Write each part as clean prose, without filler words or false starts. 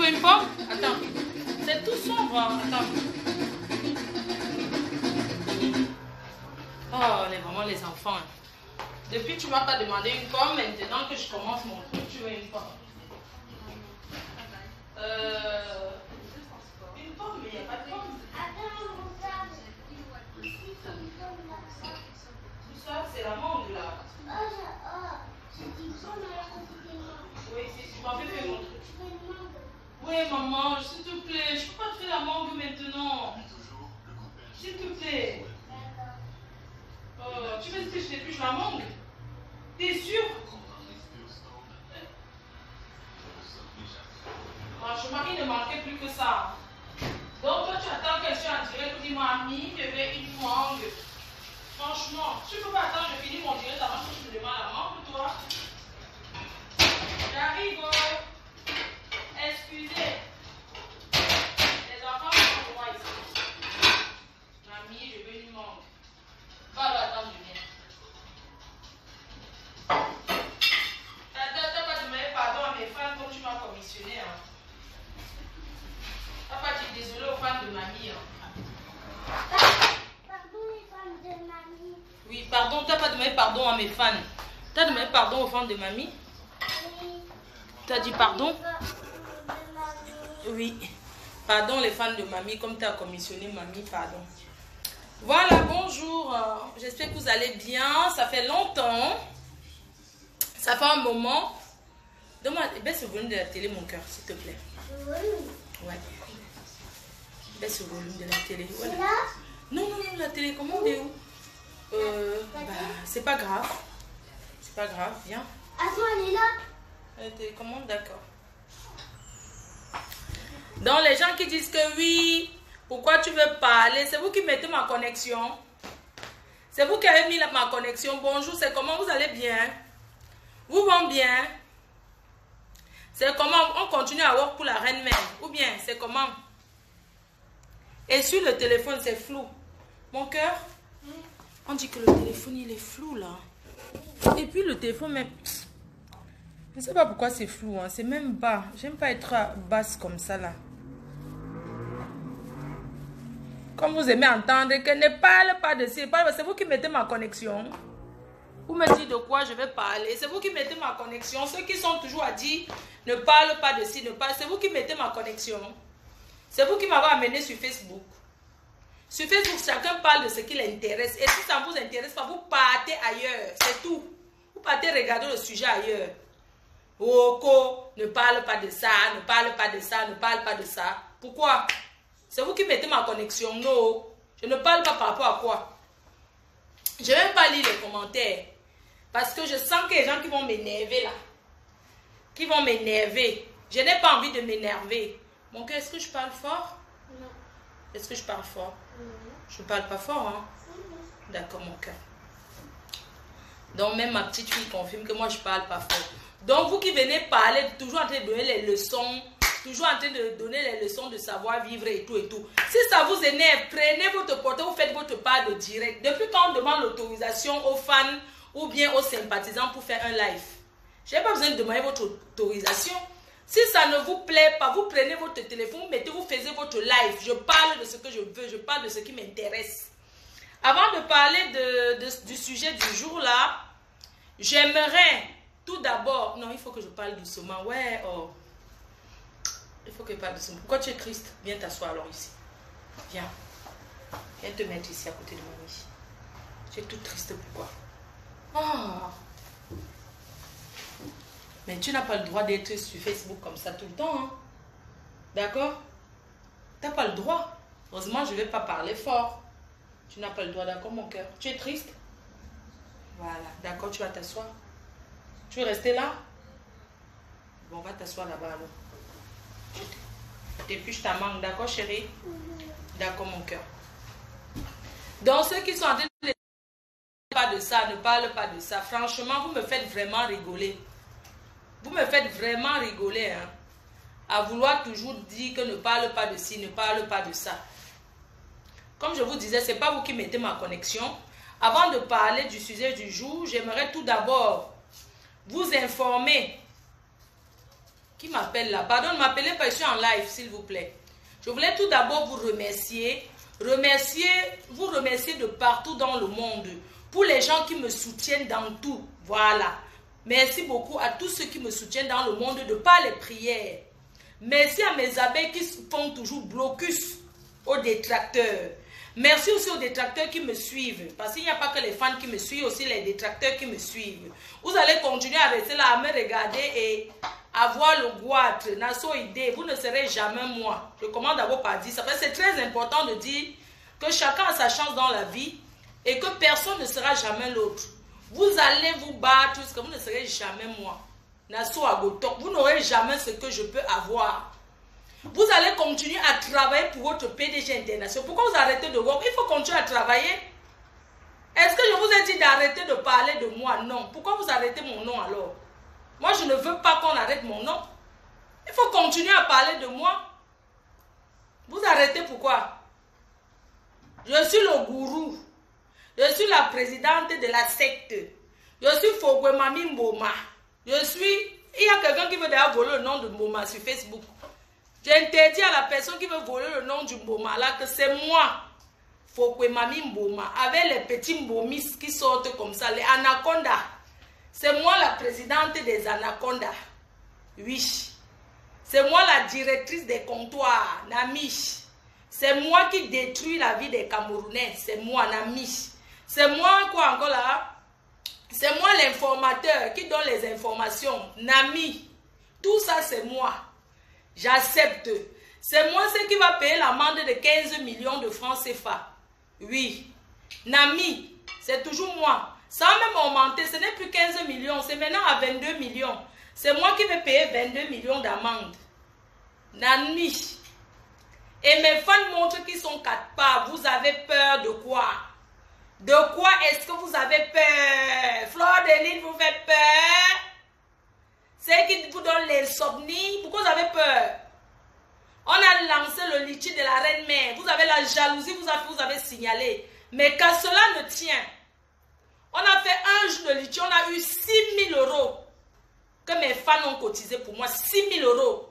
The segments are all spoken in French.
veux une pomme? Attends. C'est tout sombre. Attends. Oh, vraiment les enfants. Depuis, tu ne m'as pas demandé une pomme. Maintenant que je commence mon truc, tu veux une pomme. Une pomme, mais il n'y a pas de pomme. Tout ça, c'est la mangue là. Oui, tu m'as fait faire mon truc. Oui, maman, s'il te plaît, je ne peux pas te faire la mangue maintenant. S'il te plaît. Tu veux que je t'épluche la mangue? T'es sûr? Franchement, il ne manquait plus que ça. Donc, toi, tu attends que je sois en direct pour dire, mamie, je veux une mangue. Franchement, tu ne peux pas attendre, je finis mon direct avant que je te demande la mangue, toi. J'arrive. Excusez. Les enfants sont droits ici. Mamie, je veux une mangue. Va alors attendre, je viens. T'as pas demandé pardon à mes fans comme tu m'as commissionné. Hein. T'as pas dit désolé aux fans de mamie. Hein. Pardon les fans de mamie. Oui, pardon, t'as pas demandé pardon à mes fans. T'as demandé pardon aux fans de mamie? Oui. T'as dit pardon? Oui. Pardon les fans de mamie, comme tu as commissionné mamie, pardon. Voilà, bonjour. J'espère que vous allez bien. Ça fait longtemps. Ça fait un moment. Donne-moi, baisse le volume de la télé, mon cœur, s'il te plaît. Ouais. Baisse le volume de la télé. Voilà. C'est là? Non, non, non, la télécommande est où? C'est pas grave. C'est pas grave, viens. Attends, elle est là? La télécommande, d'accord. Donc, les gens qui disent que oui, pourquoi tu veux parler? C'est vous qui mettez ma connexion. C'est vous qui avez mis ma connexion. Bonjour, c'est comment? Vous allez bien? Vous vont bien? C'est comment? On continue à voir pour la reine-mère? Ou bien, c'est comment? Et sur le téléphone, c'est flou. Mon cœur, on dit que le téléphone, il est flou, là. Et puis, le téléphone, même... Je ne sais pas pourquoi c'est flou, hein. C'est même bas. J'aime pas être basse comme ça, là. Comme vous aimez entendre que ne parle pas de ça. C'est vous qui mettez ma connexion. Vous me dites de quoi je vais parler. C'est vous qui mettez ma connexion. Ceux qui sont toujours à dire ne parle pas de ci, ne parle. C'est vous qui mettez ma connexion. C'est vous qui m'avez amené sur Facebook. Sur Facebook, chacun parle de ce qui l'intéresse. Et si ça ne vous intéresse pas, vous partez ailleurs. C'est tout. Vous partez regarder le sujet ailleurs. Oko, ne parle pas de ça, ne parle pas de ça, ne parle pas de ça. Pourquoi? C'est vous qui mettez ma connexion. Non, je ne parle pas par rapport à quoi. Je ne vais même pas lire les commentaires. Parce que je sens qu'il y a des gens qui vont m'énerver là. Qui vont m'énerver. Je n'ai pas envie de m'énerver. Mon cœur, est-ce que je parle fort? Non. Est-ce que je parle fort? Non. Je ne parle pas fort, hein? D'accord, mon cœur. Donc, même ma petite fille confirme que moi, je ne parle pas fort. Donc, vous qui venez parler, toujours en train de donner les leçons, toujours en train de donner les leçons de savoir-vivre et tout et tout. Si ça vous énerve, prenez votre portable, vous faites votre part de direct. Depuis quand on demande l'autorisation aux fans ou bien aux sympathisants pour faire un live? Je n'ai pas besoin de demander votre autorisation. Si ça ne vous plaît pas, vous prenez votre téléphone, vous faites votre live. Je parle de ce que je veux, je parle de ce qui m'intéresse. Avant de parler du sujet du jour là, j'aimerais tout d'abord... Non, il faut que je parle doucement. Ouais, oh. Il faut que je parle doucement. Pourquoi tu es triste? Viens t'asseoir alors ici. Viens. Viens te mettre ici à côté de mamie. Tu es toute triste, pourquoi? Oh. Mais tu n'as pas le droit d'être sur Facebook comme ça tout le temps. Hein? D'accord? Tu n'as pas le droit. Heureusement, je ne vais pas parler fort. Tu n'as pas le droit, d'accord, mon cœur? Tu es triste? Voilà, d'accord, tu vas t'asseoir. Tu veux rester là? Bon, on va t'asseoir là-bas alors. T'épluches ta mangue, d'accord, chérie? D'accord, mon cœur. Donc, ceux qui sont en train de ne parler pas de ça, ne parlent pas de ça. Franchement, vous me faites vraiment rigoler. Vous me faites vraiment rigoler, hein? À vouloir toujours dire que ne parle pas de ci, ne parle pas de ça. Comme je vous disais, ce n'est pas vous qui mettez ma connexion. Avant de parler du sujet du jour, j'aimerais tout d'abord vous informer Qui m'appelle là? Pardon, ne m'appelez pas, je suis en live, s'il vous plaît. Je voulais tout d'abord vous remercier. Vous remercier de partout dans le monde. Pour les gens qui me soutiennent dans tout. Voilà. Merci beaucoup à tous ceux qui me soutiennent dans le monde de par les prières. Merci à mes abeilles qui font toujours blocus aux détracteurs. Merci aussi aux détracteurs qui me suivent. Parce qu'il n'y a pas que les fans qui me suivent, aussi les détracteurs qui me suivent. Vous allez continuer à rester là, à me regarder et avoir le goût, Nasso idée. Vous ne serez jamais moi. Je commence d'abord par dire ça. C'est très important de dire que chacun a sa chance dans la vie et que personne ne sera jamais l'autre. Vous allez vous battre parce que vous ne serez jamais moi. Nasso Agotok, vous n'aurez jamais ce que je peux avoir. Vous allez continuer à travailler pour votre PDG international. Pourquoi vous arrêtez de voir? Il faut continuer à travailler. Est-ce que je vous ai dit d'arrêter de parler de moi? Non. Pourquoi vous arrêtez mon nom alors? Moi, je ne veux pas qu'on arrête mon nom. Il faut continuer à parler de moi. Vous arrêtez pourquoi? Je suis le gourou. Je suis la présidente de la secte. Je suis Fogwemami Mboma. Il y a quelqu'un qui veut d'ailleurs voler le nom de Mboma sur Facebook. J'interdis à la personne qui veut voler le nom du Mboma là que c'est moi. Fogwemami Mboma. Avec les petits Mbomis qui sortent comme ça, les anacondas. C'est moi la présidente des anacondas. Oui. C'est moi la directrice des comptoirs. Namish. C'est moi qui détruis la vie des Camerounais. C'est moi, Namish. C'est moi, quoi encore là? C'est moi l'informateur qui donne les informations. Nami. Tout ça, c'est moi. J'accepte. C'est moi ce qui va payer l'amende de 15 millions de francs CFA. Oui. Nami. C'est toujours moi. Ça a même augmenté. Ce n'est plus 15 millions. C'est maintenant à 22 millions. C'est moi qui vais payer 22 millions d'amende. Nami. Et mes fans montrent qu'ils sont quatre parts. Vous avez peur de quoi? De quoi est-ce que vous avez peur? Fleur de Lys vous fait peur? C'est qui vous donne l'insomnie? Pourquoi vous avez peur? On a lancé le litchi de la reine-mère. Vous avez la jalousie, vous avez signalé. Mais qu'à cela ne tient. On a fait un jour de litchi, on a eu 6 000 € que mes fans ont cotisé pour moi. 6 000 €.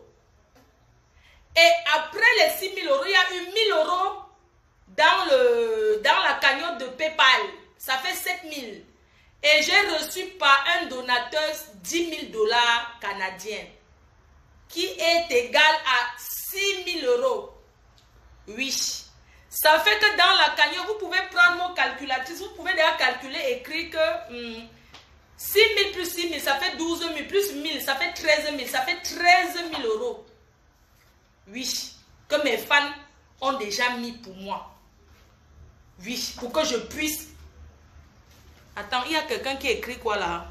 Et après les 6 000 €, il y a eu 1 000 € dans la cagnotte de PayPal. Ça fait 7 000. Et j'ai reçu par un donateur 10 000 $ canadiens. Qui est égal à 6 000 €. Oui. Ça fait que dans la cagnotte, vous pouvez prendre vos calculatrices. Vous pouvez déjà calculer, écrire que 6 000 plus 6 000, ça fait 12 000 plus 1 000, ça fait 13 000. Ça fait 13 000 €. Oui, que mes fans ont déjà mis pour moi. Oui, pour que je puisse... Attends, il y a quelqu'un qui écrit quoi là?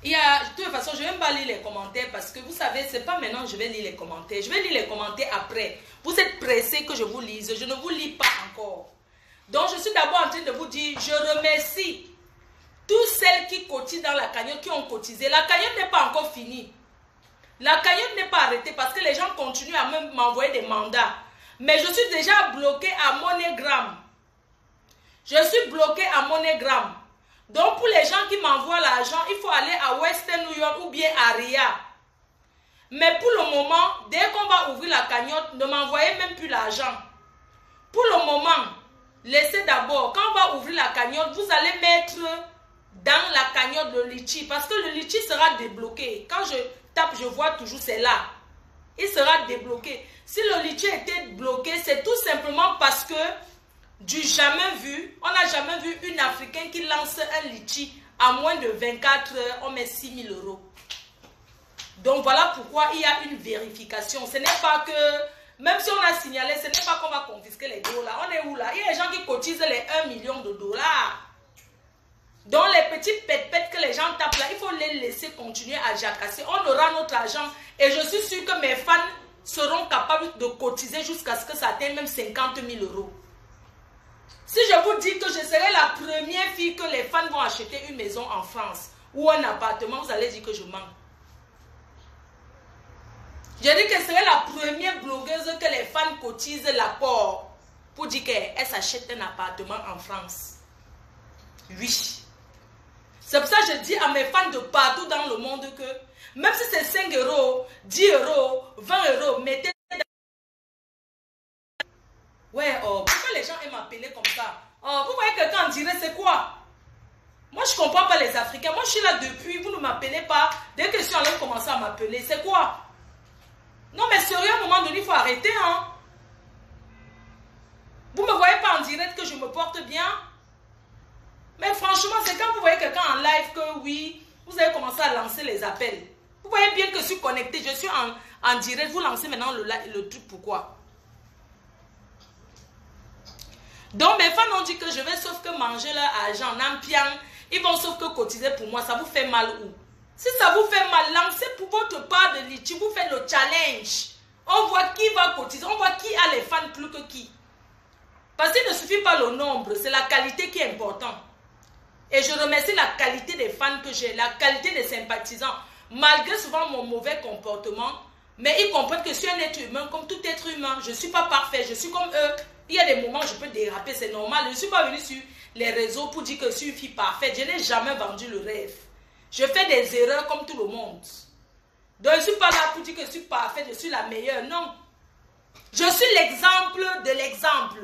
De toute façon, je ne vais même pas lire les commentaires parce que vous savez, c'est pas maintenant que je vais lire les commentaires. Je vais lire les commentaires après. Vous êtes pressés que je vous lise. Je ne vous lis pas encore. Donc, je suis d'abord en train de vous dire, je remercie toutes celles qui cotisent dans la cagnotte, qui ont cotisé. La cagnotte n'est pas encore finie. La cagnotte n'est pas arrêtée parce que les gens continuent à m'envoyer des mandats. Mais je suis déjà bloqué à MoneyGram. Je suis bloqué à MoneyGram. Donc pour les gens qui m'envoient l'argent, il faut aller à Western New York ou bien à RIA. Mais pour le moment, dès qu'on va ouvrir la cagnotte, ne m'envoyez même plus l'argent. Pour le moment, laissez d'abord. Quand on va ouvrir la cagnotte, vous allez mettre dans la cagnotte le litchi. Parce que le litchi sera débloqué. Quand je tape, je vois toujours c'est là. Il sera débloqué. Si le litchi était bloqué, c'est tout simplement parce que du jamais vu, on n'a jamais vu une Africaine qui lance un litchi à moins de 24 heures, on met 6 000 €. Donc voilà pourquoi il y a une vérification. Ce n'est pas que, même si on a signalé, ce n'est pas qu'on va confisquer les dollars. On est où là? Il y a des gens qui cotisent les 1 million de $. Donc les petits pètes que les gens tapent là, il faut les laisser continuer à jacasser. On aura notre argent et je suis sûre que mes fans seront capables de cotiser jusqu'à ce que ça atteigne même 50 000 €. Si je vous dis que je serai la première fille que les fans vont acheter une maison en France ou un appartement, vous allez dire que je mens. Je dis que je serai la première blogueuse que les fans cotisent l'apport pour dire qu'elle s'achète un appartement en France. Oui. C'est pour ça que je dis à mes fans de partout dans le monde que Même si c'est 5 euros, 10 euros, 20 euros, mettez... Ouais, oh, pourquoi les gens aiment m'appeler comme ça? Oh, vous voyez quelqu'un en direct, c'est quoi? Moi, je ne comprends pas les Africains. Moi, je suis là depuis, vous ne m'appelez pas. Dès que je suis allé commencer à m'appeler, c'est quoi? Non, mais sérieux, à un moment donné, il faut arrêter, hein? Vous ne me voyez pas en direct que je me porte bien? Mais franchement, c'est quand vous voyez quelqu'un en live que oui, vous avez commencé à lancer les appels. Vous voyez bien que je suis connecté, je suis en direct. Vous lancez maintenant le truc, pourquoi? Donc mes fans ont dit que je vais sauf que manger leur argent en ampiant. Ils vont sauf que cotiser pour moi. Ça vous fait mal où? Si ça vous fait mal, lancez pour votre part de litchi. Vous faites le challenge. On voit qui va cotiser. On voit qui a les fans plus que qui. Parce qu'il ne suffit pas le nombre. C'est la qualité qui est importante. Et je remercie la qualité des fans que j'ai. La qualité des sympathisants. Malgré souvent mon mauvais comportement. Mais ils comprennent que je suis un être humain comme tout être humain. Je ne suis pas parfait. Je suis comme eux. Il y a des moments où je peux déraper, c'est normal. Je ne suis pas venue sur les réseaux pour dire que je suis une fille parfaite. Je n'ai jamais vendu le rêve. Je fais des erreurs comme tout le monde. Donc je ne suis pas là pour dire que je suis parfaite, je suis la meilleure. Non. Je suis l'exemple de l'exemple.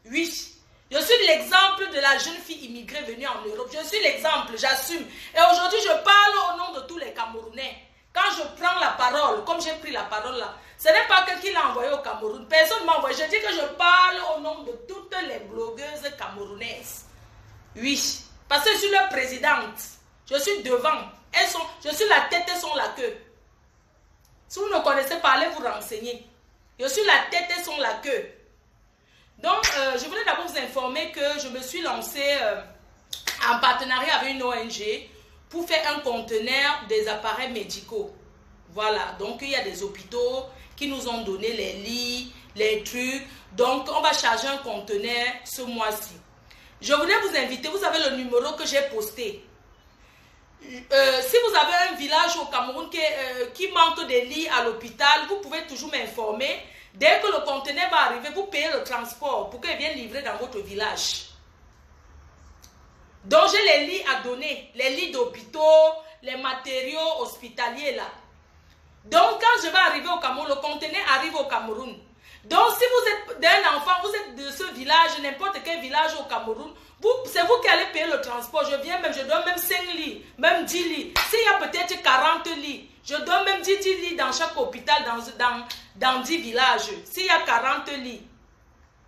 Oui. Je suis l'exemple de la jeune fille immigrée venue en Europe. Je suis l'exemple, j'assume. Et aujourd'hui, je parle au nom de tous les Camerounais. Quand je prends la parole, comme j'ai pris la parole là, ce n'est pas quelqu'un qui l'a envoyé au Cameroun. Personne ne m'a envoyé. Je dis que je parle au nom de toutes les blogueuses camerounaises. Oui. Parce que je suis leur présidente. Je suis devant. Je suis la tête, elles sont la queue. Si vous ne connaissez pas, allez vous renseigner. Je suis la tête, elles sont la queue. Donc, je voulais d'abord vous informer que je me suis lancée en partenariat avec une ONG pour faire un conteneur des appareils médicaux. Voilà, donc il y a des hôpitaux qui nous ont donné les lits, les trucs. Donc, on va charger un conteneur ce mois-ci. Je voulais vous inviter, vous avez le numéro que j'ai posté. Si vous avez un village au Cameroun qui manque de lits à l'hôpital, vous pouvez toujours m'informer. Dès que le conteneur va arriver, vous payez le transport pour qu'il vienne livrer dans votre village. Donc, j'ai les lits à donner, les lits d'hôpitaux, les matériaux hospitaliers là. Donc, quand je vais arriver au Cameroun, le conteneur arrive au Cameroun. Donc, si vous êtes d'un enfant, vous êtes de ce village, n'importe quel village au Cameroun, c'est vous qui allez payer le transport. Je viens même, je donne même 5 lits, même 10 lits. S'il y a peut-être 40 lits, je donne même 10 lits dans chaque hôpital, dans 10 villages. S'il y a 40 lits,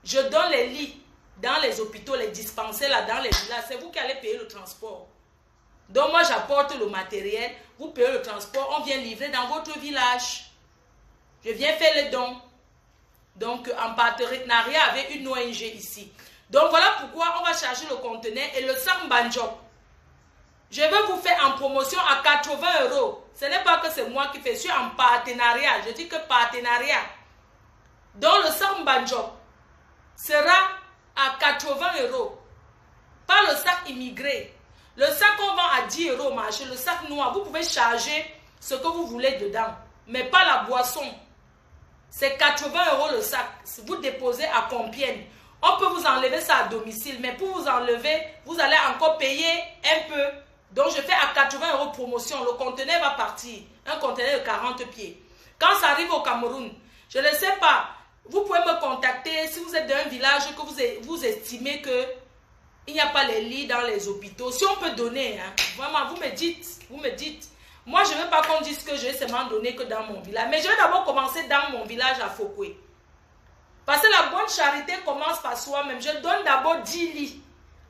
je donne les lits dans les hôpitaux, les dispensaires là, dans les villages. C'est vous qui allez payer le transport. Donc, moi, j'apporte le matériel, vous payez le transport, on vient livrer dans votre village. Je viens faire les dons. Donc, en partenariat avec une ONG ici. Donc, voilà pourquoi on va charger le conteneur et le sac Banjob. Je vais vous faire en promotion à 80 €. Ce n'est pas que c'est moi qui fais, je suis en partenariat. Je dis que partenariat. Donc, le sac Banjob sera à 80 €. Pas le sac immigré. Le sac qu'on vend à 10 € au marché, le sac noir, vous pouvez charger ce que vous voulez dedans. Mais pas la boisson. C'est 80 € le sac. Si vous déposez à Compiègne, on peut vous enlever ça à domicile. Mais pour vous enlever, vous allez encore payer un peu. Donc, je fais à 80 € promotion. Le conteneur va partir. Un conteneur de 40 pieds. Quand ça arrive au Cameroun, je ne sais pas. Vous pouvez me contacter si vous êtes d'un village que vous estimez que il n'y a pas les lits dans les hôpitaux. Si on peut donner, hein, vraiment, vous me dites. Moi, je ne veux pas qu'on dise que je vais seulement donner que dans mon village. Mais je vais d'abord commencer dans mon village à Fokwe. Parce que la bonne charité commence par soi-même. Je donne d'abord 10 lits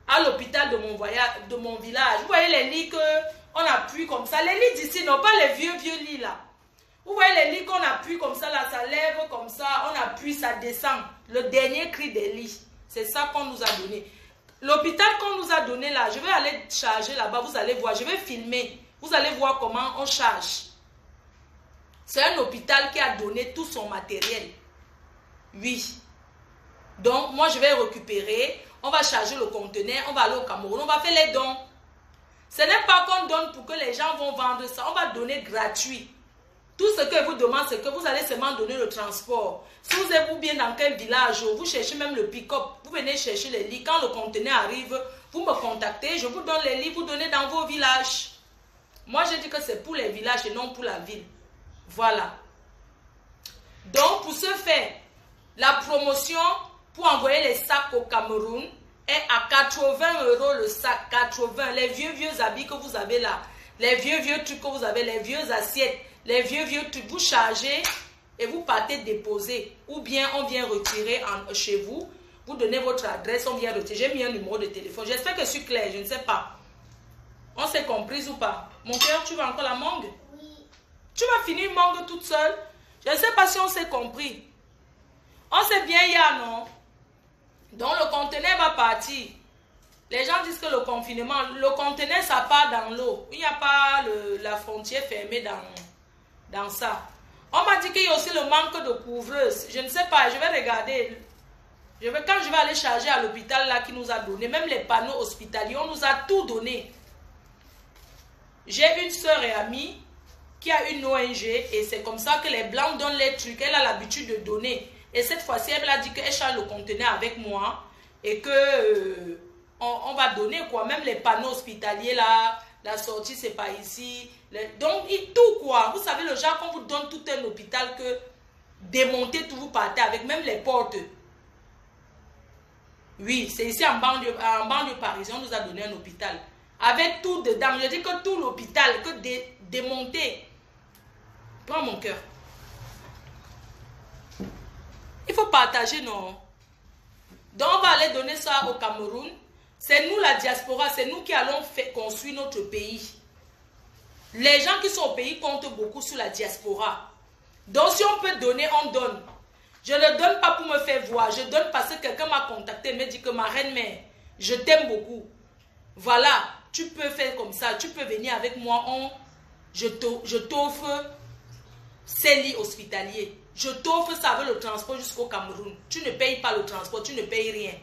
à l'hôpital de mon village. Vous voyez les lits qu'on appuie comme ça. Les lits d'ici, non pas les vieux lits là. Vous voyez les lits qu'on appuie comme ça, là, ça lève comme ça, on appuie, ça descend. Le dernier cri des lits. C'est ça qu'on nous a donné. L'hôpital qu'on nous a donné là, je vais aller charger là-bas, vous allez voir, je vais filmer. Vous allez voir comment on charge. C'est un hôpital qui a donné tout son matériel. Oui. Donc, moi, je vais récupérer. On va charger le conteneur. On va aller au Cameroun. On va faire les dons. Ce n'est pas qu'on donne pour que les gens vont vendre ça. On va donner gratuit. Tout ce que vous demande, c'est que vous allez seulement donner le transport. Si vous êtes bien dans quel village, vous cherchez même le pick-up, vous venez chercher les lits. Quand le conteneur arrive, vous me contactez. Je vous donne les lits, vous donnez dans vos villages. Moi, je dis que c'est pour les villages et non pour la ville. Voilà. Donc, pour ce faire, la promotion pour envoyer les sacs au Cameroun est à 80 € le sac. 80. Les vieux habits que vous avez là, les vieux trucs que vous avez, les vieux assiettes, les vieux trucs, vous chargez et vous partez déposer. Ou bien on vient retirer chez vous. Vous donnez votre adresse, on vient retirer. J'ai mis un numéro de téléphone. J'espère que je suis claire, je ne sais pas. On s'est comprise ou pas? Mon cœur, tu veux encore la mangue? Oui. Tu vas finir mangue toute seule? Je ne sais pas si on s'est compris. On sait bien hier, non? Donc le conteneur va partir. Les gens disent que le confinement, le conteneur, ça part dans l'eau. Il n'y a pas la frontière fermée dans ça. On m'a dit qu'il y a aussi le manque de couvreuses. Je ne sais pas, je vais regarder. Quand je vais aller charger à l'hôpital là qui nous a donné, même les panneaux hospitaliers, on nous a tout donné. J'ai une soeur et amie qui a une ONG et c'est comme ça que les Blancs donnent les trucs. Elle a l'habitude de donner. Et cette fois-ci, elle a dit qu'elle charge le conteneur avec moi et que on va donner quoi. Même les panneaux hospitaliers là, la sortie c'est pas ici. Donc, tout quoi. Vous savez, le genre qu'on vous donne tout un hôpital que démonter tout, vous partez avec même les portes. Oui, c'est ici en banlieue parisienne, on nous a donné un hôpital. Avec tout dedans. Je dis que tout l'hôpital, que démonter. Prends mon cœur. Il faut partager, non? Donc, on va aller donner ça au Cameroun. C'est nous, la diaspora, c'est nous qui allons construire notre pays. Les gens qui sont au pays comptent beaucoup sur la diaspora. Donc, si on peut donner, on donne. Je ne donne pas pour me faire voir. Je donne parce que quelqu'un m'a contacté et me dit que ma reine-mère, je t'aime beaucoup. Voilà, tu peux faire comme ça. Tu peux venir avec moi. Je t'offre ces lits hospitaliers. Je t'offre ça avec le transport jusqu'au Cameroun. Tu ne payes pas le transport, tu ne payes rien.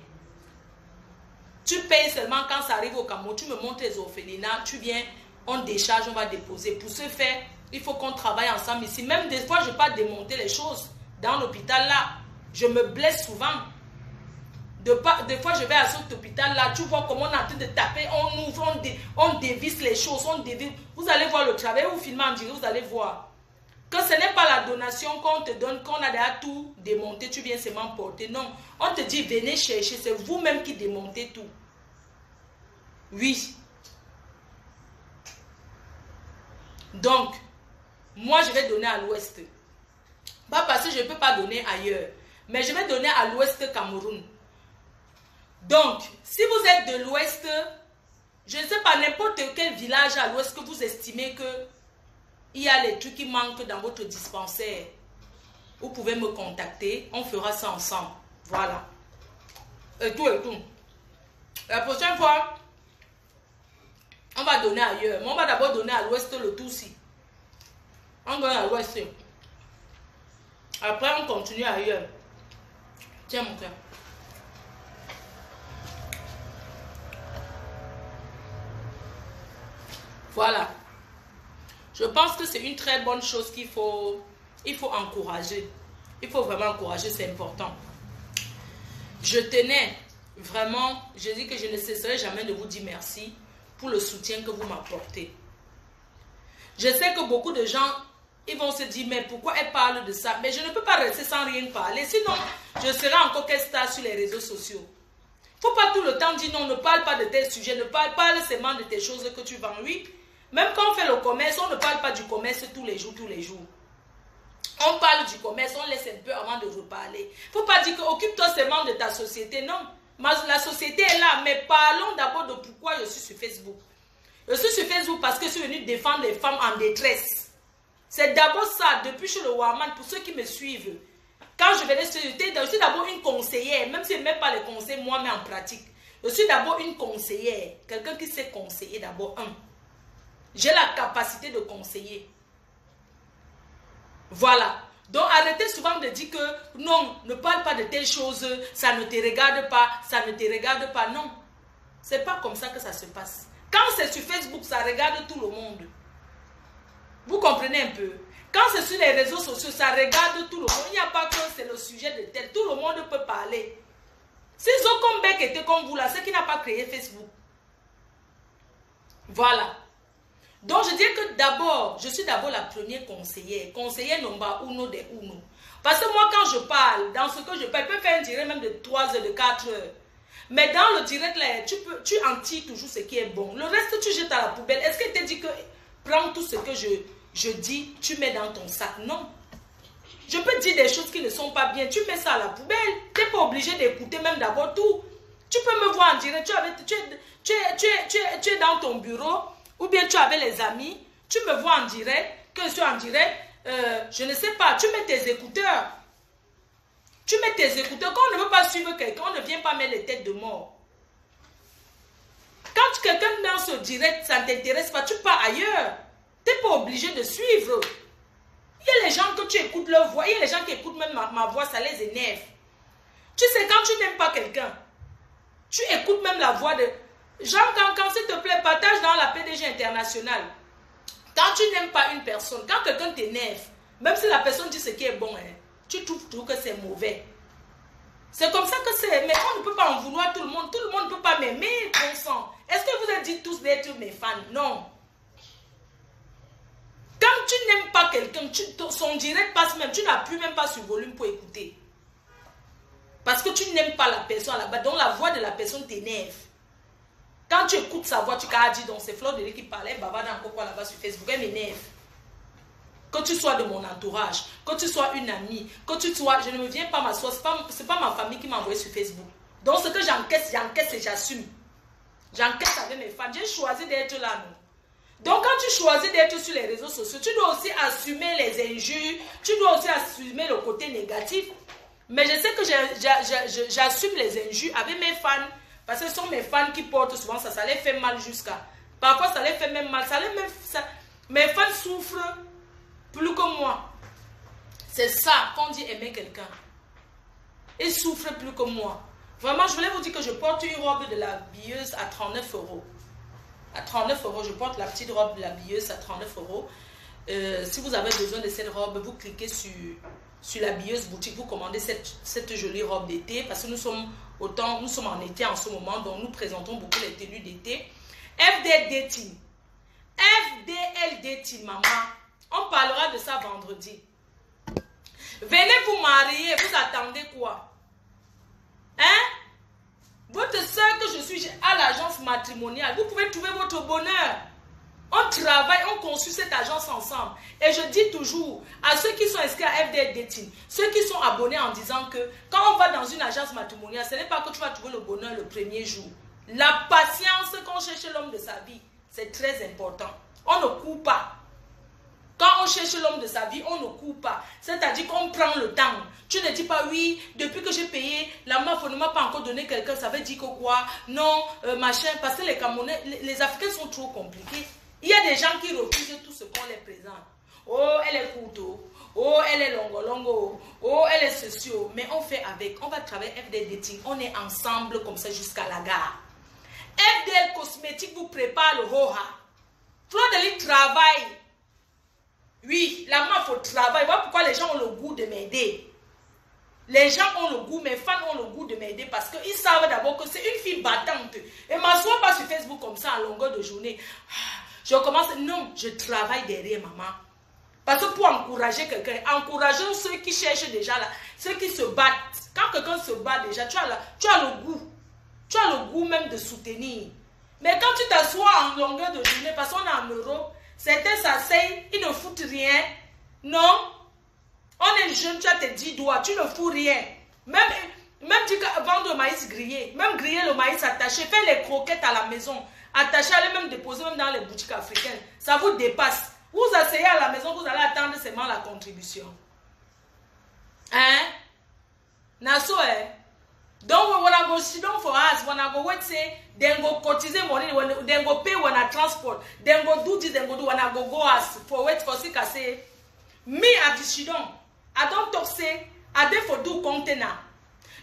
Tu payes seulement quand ça arrive au Cameroun. Tu me montres les orphelinats, tu viens, on décharge, on va déposer. Pour ce faire, il faut qu'on travaille ensemble ici. Même des fois, je ne vais pas démonter les choses dans l'hôpital là. Je me blesse souvent. Des fois, je vais à cet hôpital là, tu vois comment on est en train de taper, on ouvre, on dévisse les choses, on dévisse. Vous allez voir le travail, vous filmez en direct, vous allez voir. Que ce n'est pas la donation qu'on te donne, qu'on a déjà tout démonté, tu viens seulement porter. Non, on te dit venez chercher, c'est vous-même qui démontez tout. Oui. Donc, moi je vais donner à l'ouest. Pas parce que je ne peux pas donner ailleurs, mais je vais donner à l'ouest Cameroun. Donc, si vous êtes de l'ouest, je ne sais pas, n'importe quel village à l'ouest que vous estimez que il y a les trucs qui manquent dans votre dispensaire, vous pouvez me contacter, on fera ça ensemble. Voilà. Et tout. La prochaine fois, on va donner ailleurs. Mais on va d'abord donner à l'ouest le Tutsi. On donne à l'ouest. Après, on continue ailleurs. Tiens, mon cœur. Voilà. Je pense que c'est une très bonne chose qu'il faut encourager. Il faut vraiment encourager, c'est important. Je tenais vraiment, je dis que je ne cesserai jamais de vous dire merci pour le soutien que vous m'apportez. Je sais que beaucoup de gens, ils vont se dire, mais pourquoi elle parle de ça? Mais je ne peux pas rester sans rien parler, sinon je serai encore qu'un star sur les réseaux sociaux. Il ne faut pas tout le temps dire non, ne parle pas de tel sujet, ne parle seulement de tes choses que tu vends. Oui, même quand on fait le commerce, on ne parle pas du commerce tous les jours. On parle du commerce, on laisse un peu avant de reparler. Il ne faut pas dire que occupe-toi seulement de ta société. Non, la société est là, mais parlons d'abord de pourquoi je suis sur Facebook. Je suis sur Facebook parce que je suis venue défendre les femmes en détresse. C'est d'abord ça, depuis chez le Warman, pour ceux qui me suivent. Quand je venais sur YouTube, je suis d'abord une conseillère, même si je ne mets pas les conseils moi, mais en pratique. Je suis d'abord une conseillère, quelqu'un qui sait conseiller d'abord. J'ai la capacité de conseiller. Voilà. Donc arrêtez souvent de dire que non, ne parle pas de telles choses, ça ne te regarde pas, ça ne te regarde pas. Non, c'est pas comme ça que ça se passe. Quand c'est sur Facebook, ça regarde tout le monde. Vous comprenez un peu? Quand c'est sur les réseaux sociaux, ça regarde tout le monde. Il n'y a pas que c'est le sujet de tel. Tout le monde peut parler. Si Zuckerberg était comme vous là, c'est qui n'a pas créé Facebook. Voilà. Donc, je dis que d'abord, je suis d'abord la première conseillère. Conseillère nomba uno de uno. Parce que moi, quand je parle, dans ce que je parle, je peux faire un direct même de 3 heures, de 4 heures. Mais dans le direct, là, tu en tires toujours ce qui est bon. Le reste, tu jettes à la poubelle. Est-ce que tu dit que prends tout ce que je dis, tu mets dans ton sac? Non. Je peux dire des choses qui ne sont pas bien. Tu mets ça à la poubelle. Tu n'es pas obligé d'écouter même d'abord tout. Tu peux me voir en direct. Tu es dans ton bureau. Ou bien tu es avec les amis. Tu me vois en direct. Que je suis en direct. Je ne sais pas. Tu mets tes écouteurs. Tu mets tes écouteurs. Quand on ne veut pas suivre quelqu'un, on ne vient pas mettre les têtes de mort. Quand quelqu'un dans ce direct, ça ne t'intéresse pas, tu pars ailleurs. Tu n'es pas obligé de suivre. Il y a les gens que tu écoutes leur voix. Il y a les gens qui écoutent même ma voix, ça les énerve. Tu sais, quand tu n'aimes pas quelqu'un, tu écoutes même la voix de... Jean Cancan, s'il te plaît, partage dans la PDG internationale. Quand tu n'aimes pas une personne, quand quelqu'un t'énerve, même si la personne dit ce qui est bon, hein, tu trouves toujours que c'est mauvais. C'est comme ça que c'est. Mais on ne peut pas en vouloir tout le monde. Tout le monde ne peut pas m'aimer, bon sang. Est-ce que vous êtes dit tous d'être mes fans? Non. Quand tu n'aimes pas quelqu'un, son direct passe même, tu n'as plus même pas sur volume pour écouter. Parce que tu n'aimes pas la personne là-bas, donc la voix de la personne t'énerve. Quand tu écoutes sa voix, tu as dit, donc c'est Fleur de Lys qui parlait, bavarde encore quoi là-bas sur Facebook, elle m'énerve. Que tu sois de mon entourage, que tu sois une amie, que tu sois, je ne me viens pas m'asseoir, ce n'est pas ma famille qui m'a envoyé sur Facebook. Donc ce que j'encaisse et j'assume. J'encaisse avec mes fans, j'ai choisi d'être là, non? Donc quand tu choisis d'être sur les réseaux sociaux, tu dois aussi assumer les injures, tu dois aussi assumer le côté négatif. Mais je sais que j'assume les injures avec mes fans, parce que ce sont mes fans qui portent souvent ça, ça les fait mal jusqu'à... Parfois ça les fait même mal, mes fans souffrent plus que moi. C'est ça qu'on dit aimer quelqu'un. Ils souffrent plus que moi. Vraiment, je voulais vous dire que je porte une robe de l'habilleuse à 39 €. À 39 €, je porte la petite robe de l'habilleuse à 39 €. Si vous avez besoin de cette robe, vous cliquez sur l'habilleuse boutique, vous commandez cette jolie robe d'été, parce que nous sommes en été en ce moment, donc nous présentons beaucoup les tenues d'été. FDL Dating. FDL Dating, maman. On parlera de ça vendredi. Venez vous marier, vous attendez quoi? Hein? Votre soeur que je suis à l'agence matrimoniale, vous pouvez trouver votre bonheur. On travaille, on construit cette agence ensemble. Et je dis toujours à ceux qui sont inscrits à FDL Dating, ceux qui sont abonnés en disant que quand on va dans une agence matrimoniale, ce n'est pas que tu vas trouver le bonheur le premier jour. La patience qu'on cherche l'homme de sa vie, c'est très important. On ne court pas. Quand on cherche l'homme de sa vie, on ne court pas. C'est-à-dire qu'on prend le temps. Tu ne dis pas, oui, depuis que j'ai payé, la MAF ne m'a pas encore donné quelqu'un, ça veut dire que quoi? Non, machin, parce que les Camerounais, les Africains sont trop compliqués. Il y a des gens qui refusent tout ce qu'on les présente. Oh, elle est courte. Oh, elle est longo. Oh, elle est ceci. Mais on fait avec. On va travailler FDL Dating. On est ensemble comme ça jusqu'à la gare. FDL Cosmétique vous prépare le HOHA. Fleur de Lys travaille. Oui, la MAF au travail. Voilà pourquoi les gens ont le goût de m'aider. Les gens ont le goût, mes fans ont le goût de m'aider parce qu'ils savent d'abord que c'est une fille battante. Et m'assois pas sur Facebook comme ça à longueur de journée. Je commence, non, je travaille derrière maman. Parce que pour encourager quelqu'un, encourageons ceux qui cherchent déjà là, ceux qui se battent. Quand quelqu'un se bat déjà, tu as le goût. Tu as le goût même de soutenir. Mais quand tu t'assois en longueur de journée, parce qu'on est en Europe, certains s'asseyent, ils ne foutent rien. Non. On est jeune, tu as tes 10 doigts, tu ne fous rien. Même tu vends le maïs grillé, même griller le maïs attaché, faire les croquettes à la maison, attacher, allez même déposer même dans les boutiques africaines. Ça vous dépasse. Vous asseyez à la maison, vous allez attendre seulement la contribution. Hein? Naso, eh? Donc, when I go sit down for us, when I go wait, say, then go cotize money, then go pay when I transport, then go do this, then go do when I go ask for wait for sick, I say, me at the shidon, I don't talk say, I dey for do container.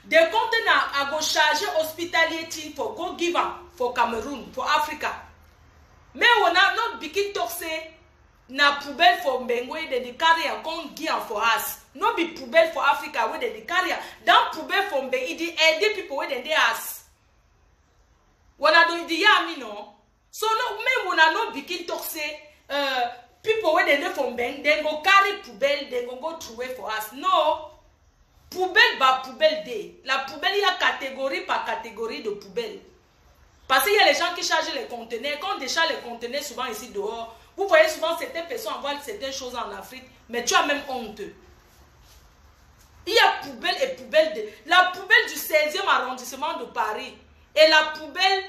The container, I go charge hospitality for go give am for Cameroon, for Africa. Me when I not begin talk say, na poubelle for Mbengwe, they carry a gon give for us. No be poubelle for Africa where they carry. That poubelle for Mbe, it people where they ask. When I do the yami no. So no me when I no begin talk say people wey dey from bank, they go carry poubelle, they go trouver for us. No. Poubelle, poubelle dey. La poubelle, il y a catégorie par catégorie de poubelle. Parce qu'il y a les gens qui chargent les conteneurs. Quand on décharge les conteneurs, souvent ici dehors, vous voyez souvent certaines personnes envoient certaines choses en Afrique, mais tu as même honte. Il y a poubelle et poubelle. La poubelle du 16e arrondissement de Paris et la poubelle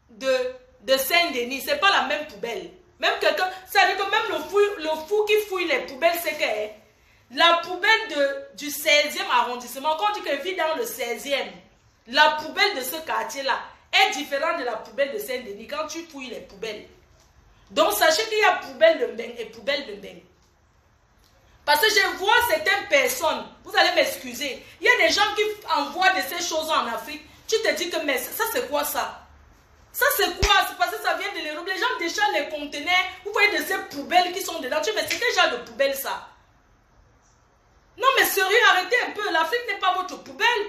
de Saint-Denis, ce n'est pas la même poubelle. Même quelqu'un, ça veut dire que même le fou qui fouille les poubelles, c'est que la poubelle du 16e arrondissement, quand on dit qu'elle vit dans le 16e, la poubelle de ce quartier-là est différente de la poubelle de Saint-Denis quand tu fouilles les poubelles. Donc sachez qu'il y a poubelle de Mbeng et poubelle de Mbeng. Parce que je vois certaines personnes, vous allez m'excuser, il y a des gens qui envoient de ces choses en Afrique. Tu te dis que mais ça c'est quoi ça? Ça c'est quoi? C'est parce que ça vient de l'Europe. Les gens déchargent les conteneurs. Vous voyez de ces poubelles qui sont dedans. Tu dis mais c'est quel genre de poubelle ça? Non mais sérieux, arrêtez un peu. L'Afrique n'est pas votre poubelle.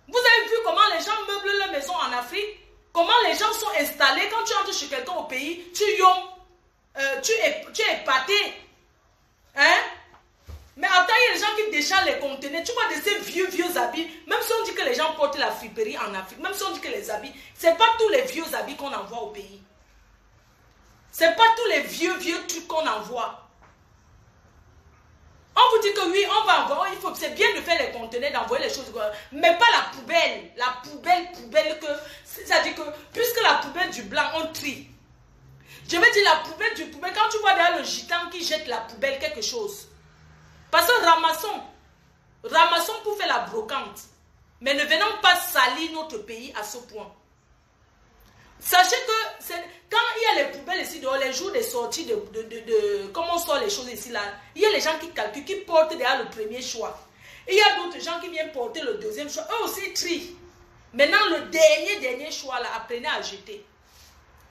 Vous avez vu comment les gens meublent leur maison en Afrique? Comment les gens sont installés? Quand tu entres chez quelqu'un au pays, tu yom, tu es épaté. Hein? Mais attends, il y a des gens qui déchargent les conteneurs. Tu vois de ces vieux habits. Même si on dit que les gens portent la friperie en Afrique, même si on dit que les habits, ce n'est pas tous les vieux habits qu'on envoie au pays. Ce n'est pas tous les vieux trucs qu'on envoie. On vous dit que oui, on va envoyer, c'est bien de faire les conteneurs, d'envoyer les choses, mais pas la poubelle. La poubelle que, c'est-à-dire que, puisque la poubelle du blanc, on trie. Je veux dire la poubelle du poubelle, quand tu vois derrière le gitan qui jette la poubelle quelque chose. Parce que ramassons pour faire la brocante. Mais ne venons pas salir notre pays à ce point. Sachez que quand il y a les poubelles ici dehors, les jours de sortie comment on sort les choses ici là, il y a les gens qui calculent, qui portent derrière le premier choix. Et il y a d'autres gens qui viennent porter le deuxième choix. Eux aussi trient. Maintenant le dernier choix là, apprenez à jeter.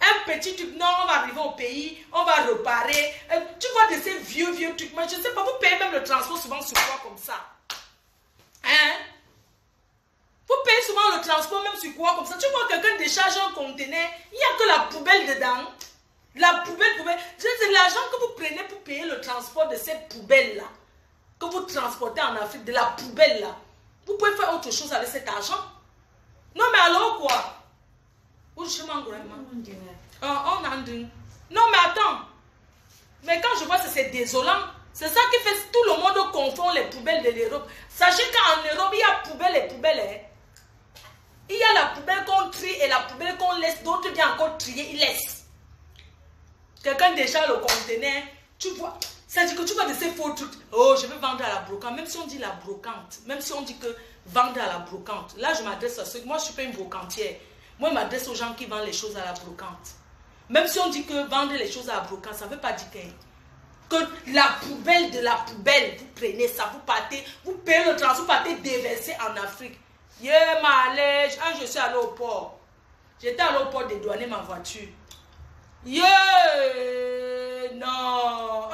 Un petit truc, non, on va arriver au pays, on va reparer. Tu vois de ces vieux trucs, mais je ne sais pas, vous payez même le transport souvent sur quoi comme ça. Hein? Vous payez souvent le transport même sur quoi comme ça. Tu vois quelqu'un décharge un conteneur, il n'y a que la poubelle dedans. La poubelle. C'est l'argent que vous prenez pour payer le transport de cette poubelle-là. Que vous transportez en Afrique, de la poubelle-là. Vous pouvez faire autre chose avec cet argent. Non mais alors quoi? Non mais attends. Mais quand je vois ça, c'est désolant. C'est ça qui fait tout le monde confond les poubelles de l'Europe. Sachez qu'en Europe, il y a poubelle et poubelle. Hein. Il y a la poubelle qu'on trie et la poubelle qu'on laisse. D'autres viennent encore trier, ils laissent. Quelqu'un décharge le conteneur. Tu vois, ça dit que tu vois de ces faux trucs. Oh, je vais vendre à la brocante. Même si on dit la brocante, même si on dit que vendre à la brocante. Là, je m'adresse à ceux. Moi, je ne suis pas une brocantière. Moi, je m'adresse aux gens qui vendent les choses à la brocante. Même si on dit que vendre les choses à la brocante, ça ne veut pas dire que la poubelle de la poubelle, vous prenez ça, vous partez, vous payez le transport, vous partez déverser en Afrique. Yeah, malèche. Je suis allé au port. J'étais allé au port dédouaner ma voiture. Yeah, non.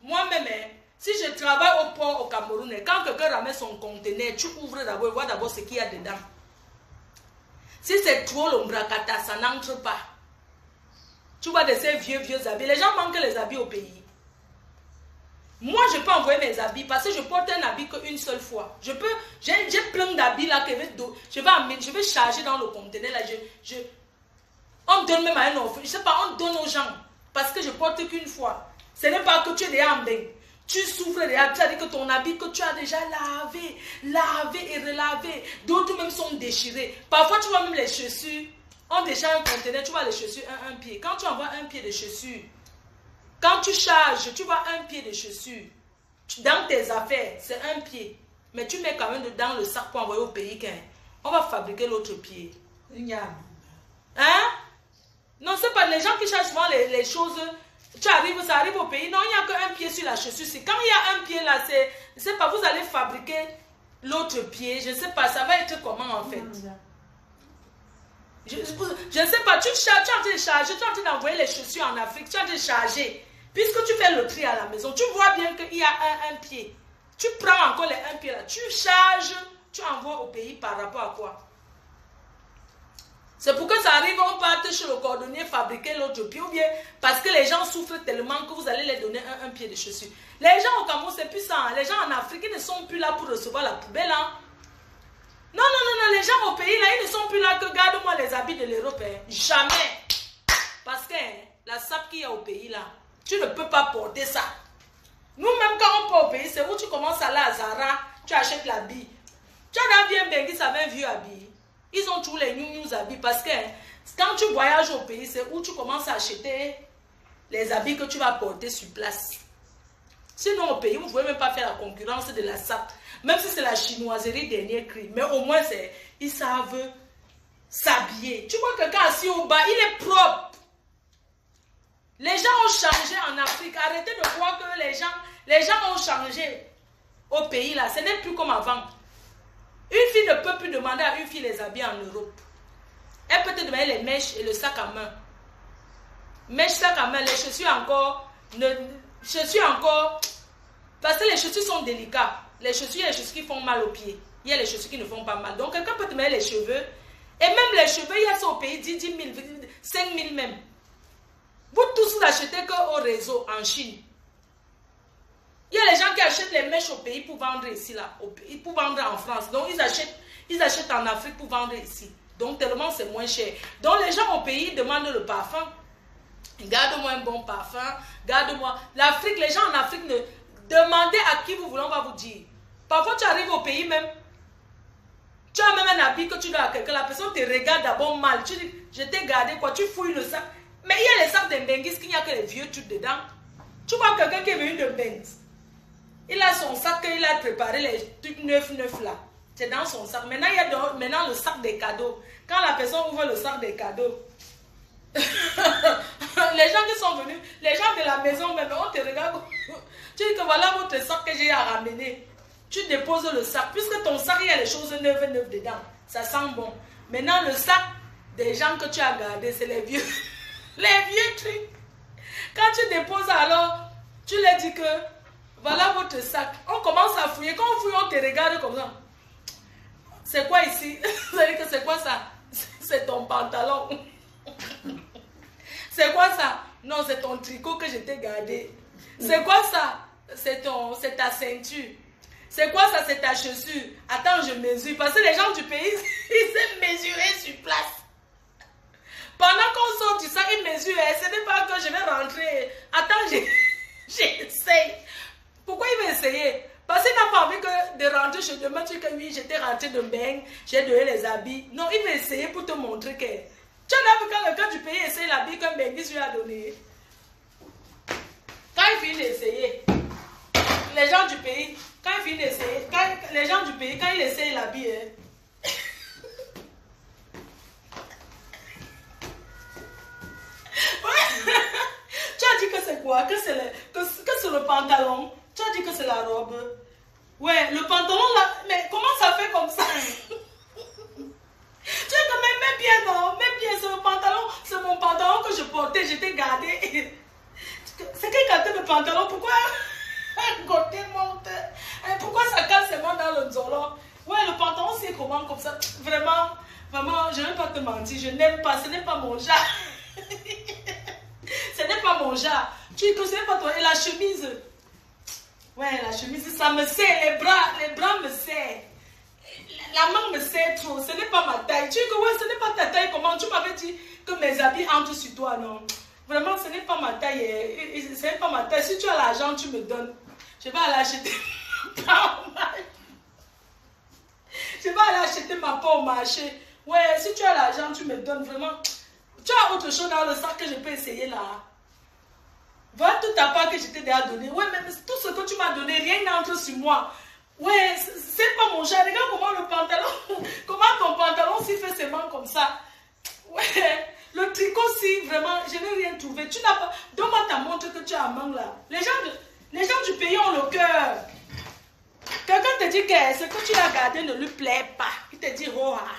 Moi-même, si je travaille au port au Cameroun, quand quelqu'un ramène son conteneur, tu ouvres d'abord, vois d'abord ce qu'il y a dedans. Si c'est trop l'ombracata, ça n'entre pas. Tu vois de ces vieux habits. Les gens manquent les habits au pays. Moi, je peux envoyer mes habits parce que je porte un habit qu'une seule fois. J'ai plein d'habits là que je vais charger dans le conteneur. Là, on donne même à un enfant. Je sais pas, on donne aux gens parce que je porte qu'une fois. Ce n'est pas que tu es déjà en bain. Tu souffres déjà. C'est-à-dire que ton habit que tu as déjà lavé et relavé. D'autres même sont déchirés. Parfois, tu vois même les chaussures. On décharge un conteneur, tu vois les chaussures, un pied. Quand tu envoies un pied de chaussures, quand tu charges, tu vois un pied de chaussures. Dans tes affaires, c'est un pied. Mais tu mets quand même dans le sac pour envoyer au pays. On va fabriquer l'autre pied. Hein? Non, c'est pas les gens qui chargent souvent les choses. Ça arrive au pays. Non, il n'y a qu'un pied sur la chaussure. Quand il y a un pied là, c'est pas vous allez fabriquer l'autre pied. Je ne sais pas, ça va être comment en fait. Je ne sais pas, tu es en train de charger, tu es en train d'envoyer les chaussures en Afrique, tu es en train de charger. Puisque tu fais le tri à la maison, tu vois bien qu'il y a un pied. Tu prends encore un pied là, tu charges, tu envoies au pays par rapport à quoi? C'est pour que ça arrive, on parte chez le cordonnier fabriquer l'autre pied, ou bien parce que les gens souffrent tellement que vous allez les donner un pied de chaussure. Les gens au Cameroun, c'est plus ça. Hein. Les gens en Afrique, ils ne sont plus là pour recevoir la poubelle. Hein. Non, non, non, non, les gens au pays, là, ils ne sont plus là que garde-moi les habits de l'Europe. Hein. Jamais. Parce que hein, la sape qu'il y a au pays, là, tu ne peux pas porter ça. Nous-mêmes, quand on part au pays, c'est où tu commences à aller à Zara, tu achètes l'habit. Tu as bien Bengui, ça avait un vieux habit. Ils ont tous les nous habits parce que hein, quand tu voyages au pays, c'est où tu commences à acheter les habits que tu vas porter sur place. Sinon, au pays, vous ne pouvez même pas faire la concurrence de la sape. Même si c'est la chinoiserie dernier cri. Mais au moins, ils savent s'habiller. Tu vois quelqu'un assis au bas, il est propre. Les gens ont changé en Afrique. Arrêtez de croire que les gens ont changé au pays là. Ce n'est plus comme avant. Une fille ne peut plus demander à une fille les habits en Europe. Elle peut te demander les mèches et le sac à main. Mèches, sac à main, les chaussures encore. Parce que les chaussures sont délicates. Les chaussures, il y a les chaussures qui font mal aux pieds. Il y a les chaussures qui ne font pas mal. Donc quelqu'un peut te demander les cheveux. Et même les cheveux, il y a ça au pays, 10 000, 5 000 même. Vous tous, vous achetez qu'au réseau en Chine. Il y a les gens qui achètent les mèches au pays pour vendre ici, là, pour vendre en France. Donc, ils achètent en Afrique pour vendre ici. Donc, tellement c'est moins cher. Donc, les gens au pays demandent le parfum. Garde-moi un bon parfum. Garde-moi. L'Afrique, les gens en Afrique, demandez à qui vous voulez, on va vous dire. Parfois, tu arrives au pays même. Tu as même un habit que tu donnes à quelqu'un. La personne te regarde d'abord mal. Tu dis, je t'ai gardé quoi. Tu fouilles le sac. Mais il y a les sacs de Benguis qu'il n'y a que les vieux trucs dedans. Tu vois quelqu'un qui est venu de Benguis. Il a son sac, il a préparé les trucs neufs là. C'est dans son sac. Maintenant, il y a maintenant le sac des cadeaux. Quand la personne ouvre le sac des cadeaux, les gens qui sont venus, les gens de la maison, même, on te regarde. Tu dis que voilà votre sac que j'ai à ramener. Tu déposes le sac. Puisque ton sac, il y a les choses neuves dedans. Ça sent bon. Maintenant, le sac des gens que tu as gardé, c'est les vieux. Les vieux trucs. Quand tu déposes alors, tu leur dis que voilà votre sac. On commence à fouiller. Quand on fouille, on te regarde comme ça. C'est quoi ici? Vous allez dire que c'est quoi ça? C'est ton pantalon. C'est quoi ça? Non, c'est ton tricot que je t'ai gardé. C'est quoi ça? C'est ta ceinture. C'est quoi ça? C'est ta chaussure. Attends, je mesure. Parce que les gens du pays, ils savent mesurer sur place. Pendant qu'on sort du sac, ils mesurent. Ce n'est pas que je vais rentrer. Attends, j'essaye. Pourquoi il va essayer? Parce qu'il n'a pas envie de rentrer chez demain. Tu dis que oui, j'étais rentré de Beng, j'ai donné les habits. Non, il va essayer pour te montrer que... Tu as vu quand quelqu'un du pays essaye l'habit qu'un Benguis lui a donné. Quand il finit d'essayer, les gens du pays, quand il finit d'essayer, les gens du pays, quand ils essayent l'habit, tu as dit que c'est quoi? Que c'est le pantalon? Tu as dit que c'est la robe? Ouais, le pantalon là, mais comment ça fait comme ça? Tu es quand même bien, non? Même bien, c'est le pantalon, c'est mon pantalon que je portais, j'étais gardé. C'est qui gardait le pantalon? Pourquoi? Côté monte. Pourquoi ça casse seulement dans le zolo? Ouais, le pantalon c'est comment comme ça? Vraiment, je ne vais pas te mentir, je n'aime pas, ce n'est pas mon genre. Ce n'est pas mon genre. Tu ne sais pas toi. Et la chemise? Ouais, la chemise, ça me serre. Les bras me serrent. La main me serre trop. Ce n'est pas ma taille. Tu dis que ouais, ce n'est pas ta taille. Comment? Tu m'avais dit que mes habits entrent sur toi, non? Vraiment, ce n'est pas ma taille. Ce n'est pas ma taille. Si tu as l'argent, tu me donnes. Je vais aller acheter je vais aller acheter ma peau au marché. Ouais, si tu as l'argent, tu me donnes. Vraiment. Tu as autre chose dans le sac que je peux essayer là. Voilà tout ta part que je t'ai déjà donné. Ouais, mais tout ce que tu m'as donné, rien n'entre sur moi. Ouais, c'est pas mon genre. Regarde comment le pantalon, comment ton pantalon s'y fait seulement comme ça. Ouais, le tricot si vraiment, je n'ai rien trouvé. Tu n'as pas. Donne-moi ta montre que tu as à main là. Les gens du pays ont le cœur. Quelqu'un te dit que ce que tu as gardé ne lui plaît pas. Il te dit, oh, ah.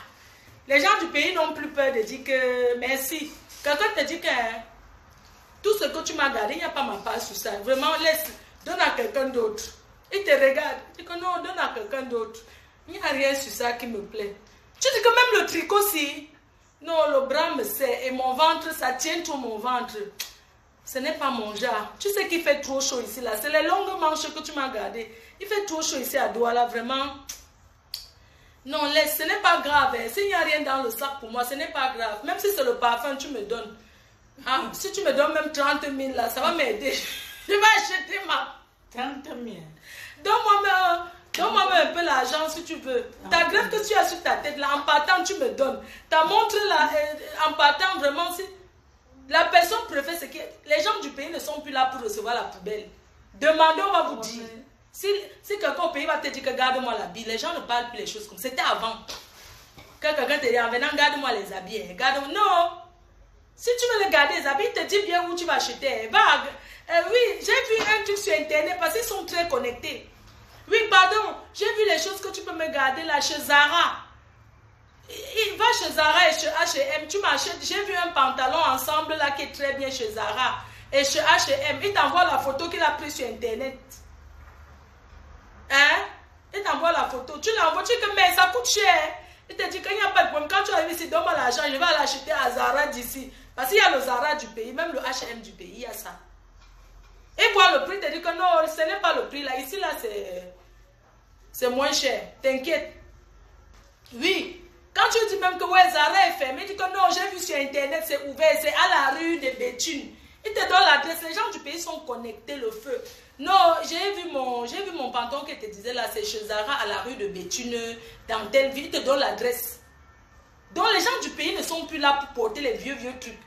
Les gens du pays n'ont plus peur de dire que merci. Quelqu'un te dit que tout ce que tu m'as gardé, il n'y a pas ma part sur ça. Vraiment, donne à quelqu'un d'autre. Il te regarde. Il dit que non, donne à quelqu'un d'autre. Il n'y a rien sur ça qui me plaît. Tu dis que même le tricot, si. Non, le bras me serre et mon ventre, ça tient trop mon ventre. Ce n'est pas mon genre. Tu sais qu'il fait trop chaud ici, là. C'est les longues manches que tu m'as gardées. Il fait trop chaud ici à Douala, vraiment. Non, laisse, ce n'est pas grave. Hein. S'il n'y a rien dans le sac pour moi, ce n'est pas grave. Même si c'est le parfum, tu me donnes. Ah, si tu me donnes même 30 000, là, ça va m'aider. Je vais acheter ma... 30 000. Donne-moi un peu l'argent si tu veux. Ta greffe que tu as sur ta tête, là, en partant, tu me donnes. Ta montre, là, en partant, vraiment, si... La personne préfère, c'est que les gens du pays ne sont plus là pour recevoir la poubelle. Demandez, on va vous dire. Si quelqu'un au pays va te dire que garde-moi l'habit, les gens ne parlent plus les choses comme ça. C'était avant. Quand quelqu'un te dit en venant, garde-moi les habits. Hein, garde-moi. Non. Si tu veux les garder, les habits, il te dit bien où tu vas acheter. Va. Oui, j'ai vu un truc sur Internet parce qu'ils sont très connectés. Oui, pardon. J'ai vu les choses que tu peux me garder là chez Zara. Il va chez Zara et chez H&M. Tu m'achètes. J'ai vu un pantalon ensemble là qui est très bien chez Zara. Et chez H&M, il t'envoie la photo qu'il a prise sur Internet. Hein? Il t'envoie la photo. Tu l'envoies, tu dis que mais ça coûte cher. Il te dit qu'il n'y a pas de problème. Quand tu arrives ici, donne-moi l'argent, je vais l'acheter à Zara d'ici. Parce qu'il y a le Zara du pays, même le H&M du pays, il y a ça. Et voir le prix, il te dit que non, ce n'est pas le prix là. Ici, là, c'est moins cher. T'inquiète. Oui. Quand tu dis même que ouais, Zara est fermé, il dit que non, j'ai vu sur Internet, c'est ouvert, c'est à la rue de Béthune. Il te donne l'adresse, les gens du pays sont connectés, le feu. Non, j'ai vu mon pantalon qui te disait là, c'est chez Zara à la rue de Béthune, dans telle ville, il te donne l'adresse. Donc les gens du pays ne sont plus là pour porter les vieux trucs.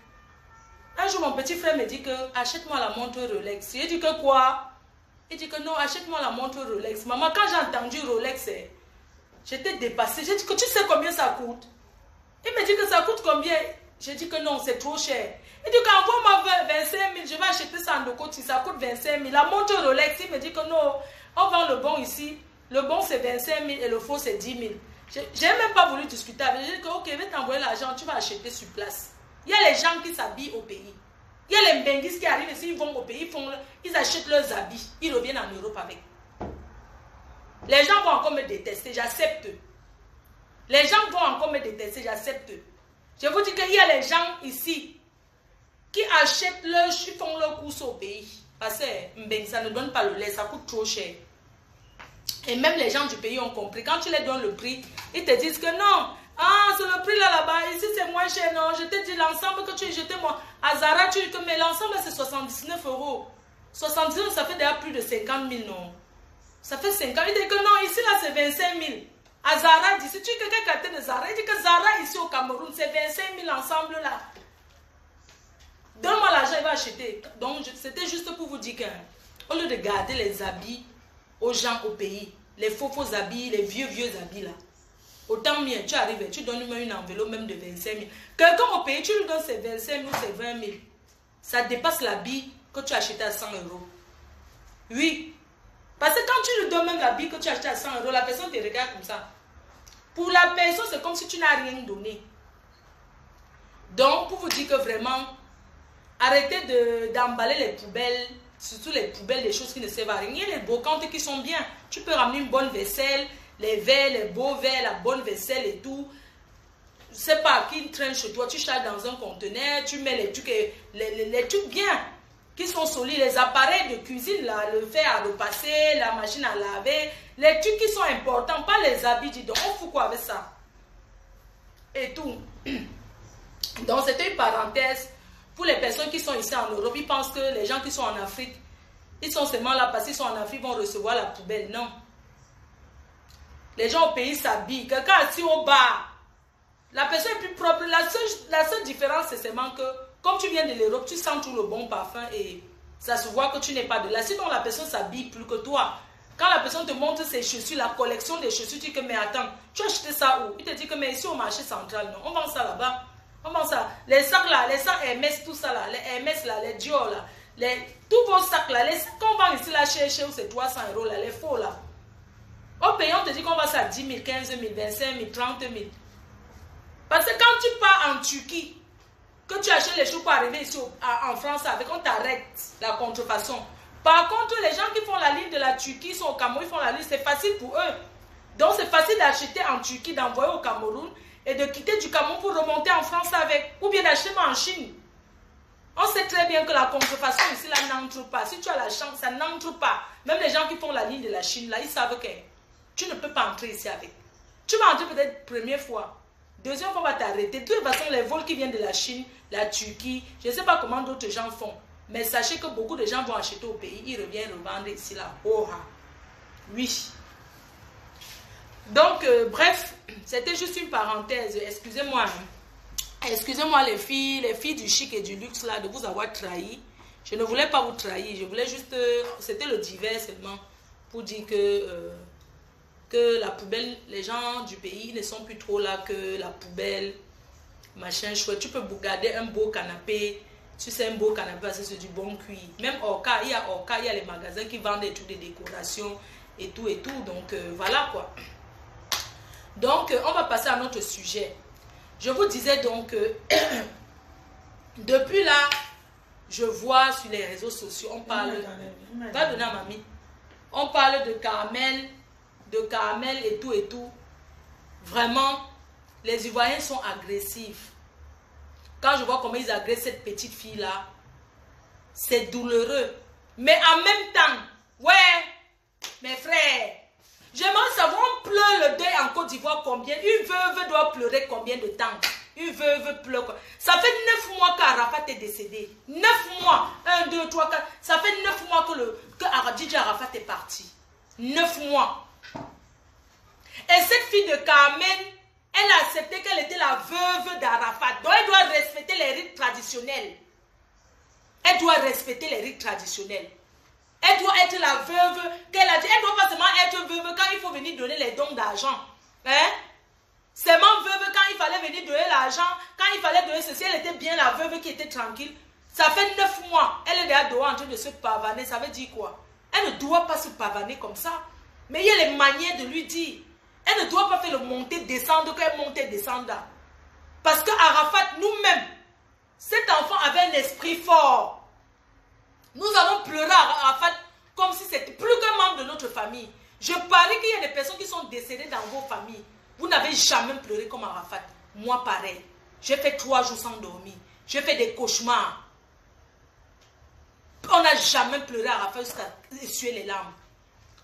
Un jour, mon petit frère me dit que achète-moi la montre Rolex. J'ai dit que quoi? Il dit que non, achète-moi la montre Rolex. Maman, quand j'ai entendu Rolex, j'étais dépassée. J'ai dit que tu sais combien ça coûte? Il me dit que ça coûte combien? J'ai dit que non, c'est trop cher. Il dit qu'envoie-moi 25 000, je vais acheter ça en Dokoti, ça coûte 25 000. La montre Rolex, il me dit que non, on vend le bon ici. Le bon c'est 25 000 et le faux c'est 10 000. J'ai même pas voulu discuter avec lui. J'ai dit que ok, je vais t'envoyer l'argent, tu vas acheter sur place. Il y a les gens qui s'habillent au pays. Il y a les Mbenguis qui arrivent ici, ils vont au pays, ils achètent leurs habits, ils reviennent en Europe avec. Les gens vont encore me détester, j'accepte. Les gens vont encore me détester, j'accepte. Je vous dis qu'il y a les gens ici qui achètent ils font leur course au pays. Parce que ça ne donne pas le lait, ça coûte trop cher. Et même les gens du pays ont compris. Quand tu les donnes le prix, ils te disent que non. Ah, c'est le prix là-bas. Ici, c'est moins cher. Non, je te dis l'ensemble que tu jetais moi. À Zara, tu dis que mais l'ensemble, c'est 79 €. 79, ça fait déjà plus de 50 000, non. Ça fait 50 000. Il dit que non, ici, là, c'est 25 000. À Zara, si tu es quelqu'un qui a été de Zara, il dit que Zara, ici au Cameroun, c'est 25 000 ensemble là. Donne-moi l'argent, il va acheter. Donc, c'était juste pour vous dire qu'au lieu de garder les habits aux gens au pays, les faux habits, les vieux habits là, autant mieux, tu arrives, tu donnes une enveloppe même de 25 000. Quelqu'un au pays, tu lui donnes ses 25 000, ses 20 000. Ça dépasse l'habit que tu as acheté à 100 €. Oui. Parce que quand tu lui donnes même l'habit que tu as acheté à 100 €, la personne te regarde comme ça. Pour la personne, c'est comme si tu n'as rien donné. Donc, pour vous dire que vraiment, arrêtez d'emballer les poubelles, surtout les poubelles, des choses qui ne servent à rien. Il y a les brocantes qui sont bien. Tu peux ramener une bonne vaisselle, les verres, les beaux verres, la bonne vaisselle et tout. Je ne sais pas, qui traîne chez toi, tu charges dans un conteneur, tu mets les trucs bien, qui sont solides, les appareils de cuisine, là, le fer à repasser, la machine à laver, les trucs qui sont importants, pas les habits, dis donc, on fout quoi avec ça? Et tout. Donc, c'était une parenthèse. Pour les personnes qui sont ici en Europe, ils pensent que les gens qui sont en Afrique, ils sont seulement là parce qu'ils sont en Afrique, ils vont recevoir la poubelle. Non. Les gens au pays s'habillent. Quelqu'un assis au bar, la personne est plus propre. La seule différence, c'est seulement que, comme tu viens de l'Europe, tu sens tout le bon parfum et ça se voit que tu n'es pas de là. Sinon, la personne s'habille plus que toi. Quand la personne te montre ses chaussures, la collection des chaussures, tu dis que, mais attends, tu as acheté ça où? Il te dit que, mais ici au marché central, non, on vend ça là-bas. Comment ça? Les sacs là, les sacs Hermès, tout ça là, les Hermès là, les Dior là, tous vos sacs là, les sacs qu'on vend ici là chez vous, c'est 300 € là, les faux là. Au pays, on te dit qu'on va ça à 10 000, 15 000, 25 000, 30 000. Parce que quand tu pars en Turquie, que tu achètes les choses pour arriver ici en France avec, on t'arrête la contrefaçon. Par contre, les gens qui font la ligne de la Turquie, ils sont au Cameroun, ils font la ligne, c'est facile pour eux. Donc c'est facile d'acheter en Turquie, d'envoyer au Cameroun. et de quitter du Cameroun pour remonter en France avec, ou bien d'acheter moi en Chine. On sait très bien que la contrefaçon ici, là, n'entre pas. Si tu as la chance, ça n'entre pas. Même les gens qui font la ligne de la Chine, là, ils savent que tu ne peux pas entrer ici avec. Tu vas entrer peut-être première fois. Deuxième fois, on va t'arrêter. De toute façon, les vols qui viennent de la Chine, la Turquie, je ne sais pas comment d'autres gens font. Mais sachez que beaucoup de gens vont acheter au pays, ils reviennent revendre ici, là. Oh, ah. Oui. Donc, bref, c'était juste une parenthèse. Excusez-moi. Excusez-moi les filles du chic et du luxe là, de vous avoir trahi. Je ne voulais pas vous trahir. Je voulais juste... c'était le divers seulement. Pour dire que la poubelle, les gens du pays ne sont plus trop là que la poubelle. Machin chouette. Tu peux garder un beau canapé. Tu sais, un beau canapé, c'est du bon cuir. Même Orca, il y a les magasins qui vendent des trucs de décoration et tout et tout. Donc, voilà quoi. Donc, on va passer à notre sujet. Je vous disais donc, depuis là, je vois sur les réseaux sociaux, on parle... Va donner à mamie. On parle de caramel et tout et tout. Vraiment, les Ivoiriens sont agressifs. Quand je vois comment ils agressent cette petite fille-là, c'est douloureux. Mais en même temps, ouais, mes frères, j'aimerais savoir, on pleure le deuil en Côte d'Ivoire combien? Une veuve doit pleurer combien de temps? Une veuve pleure. Ça fait 9 mois qu'Arafat est décédé. 9 mois. 1, 2, 3, 4. Ça fait 9 mois que DJ Arafat est parti. 9 mois. Et cette fille de Carmen, elle a accepté qu'elle était la veuve d'Arafat. Donc elle doit respecter les rites traditionnels. Elle doit respecter les rites traditionnels. Elle doit être la veuve qu'elle a dit. Elle ne doit pas seulement être veuve quand il faut venir donner les dons d'argent. Hein? Seulement veuve quand il fallait venir donner l'argent, quand il fallait donner ceci, elle était bien la veuve qui était tranquille. Ça fait 9 mois. Elle est déjà dehors en train de se pavaner. Ça veut dire quoi? Elle ne doit pas se pavaner comme ça. Mais il y a les manières de lui dire. Elle ne doit pas faire le monter-descendre qu'elle monte-descendre. Parce que Arafat, nous-mêmes, cet enfant avait un esprit fort. Nous avons pleuré à Arafat comme si c'était plus qu'un membre de notre famille. Je parie qu'il y a des personnes qui sont décédées dans vos familles. Vous n'avez jamais pleuré comme Arafat. Moi, pareil. J'ai fait 3 jours sans dormir. J'ai fait des cauchemars. On n'a jamais pleuré à Arafat jusqu'à essuyer les larmes.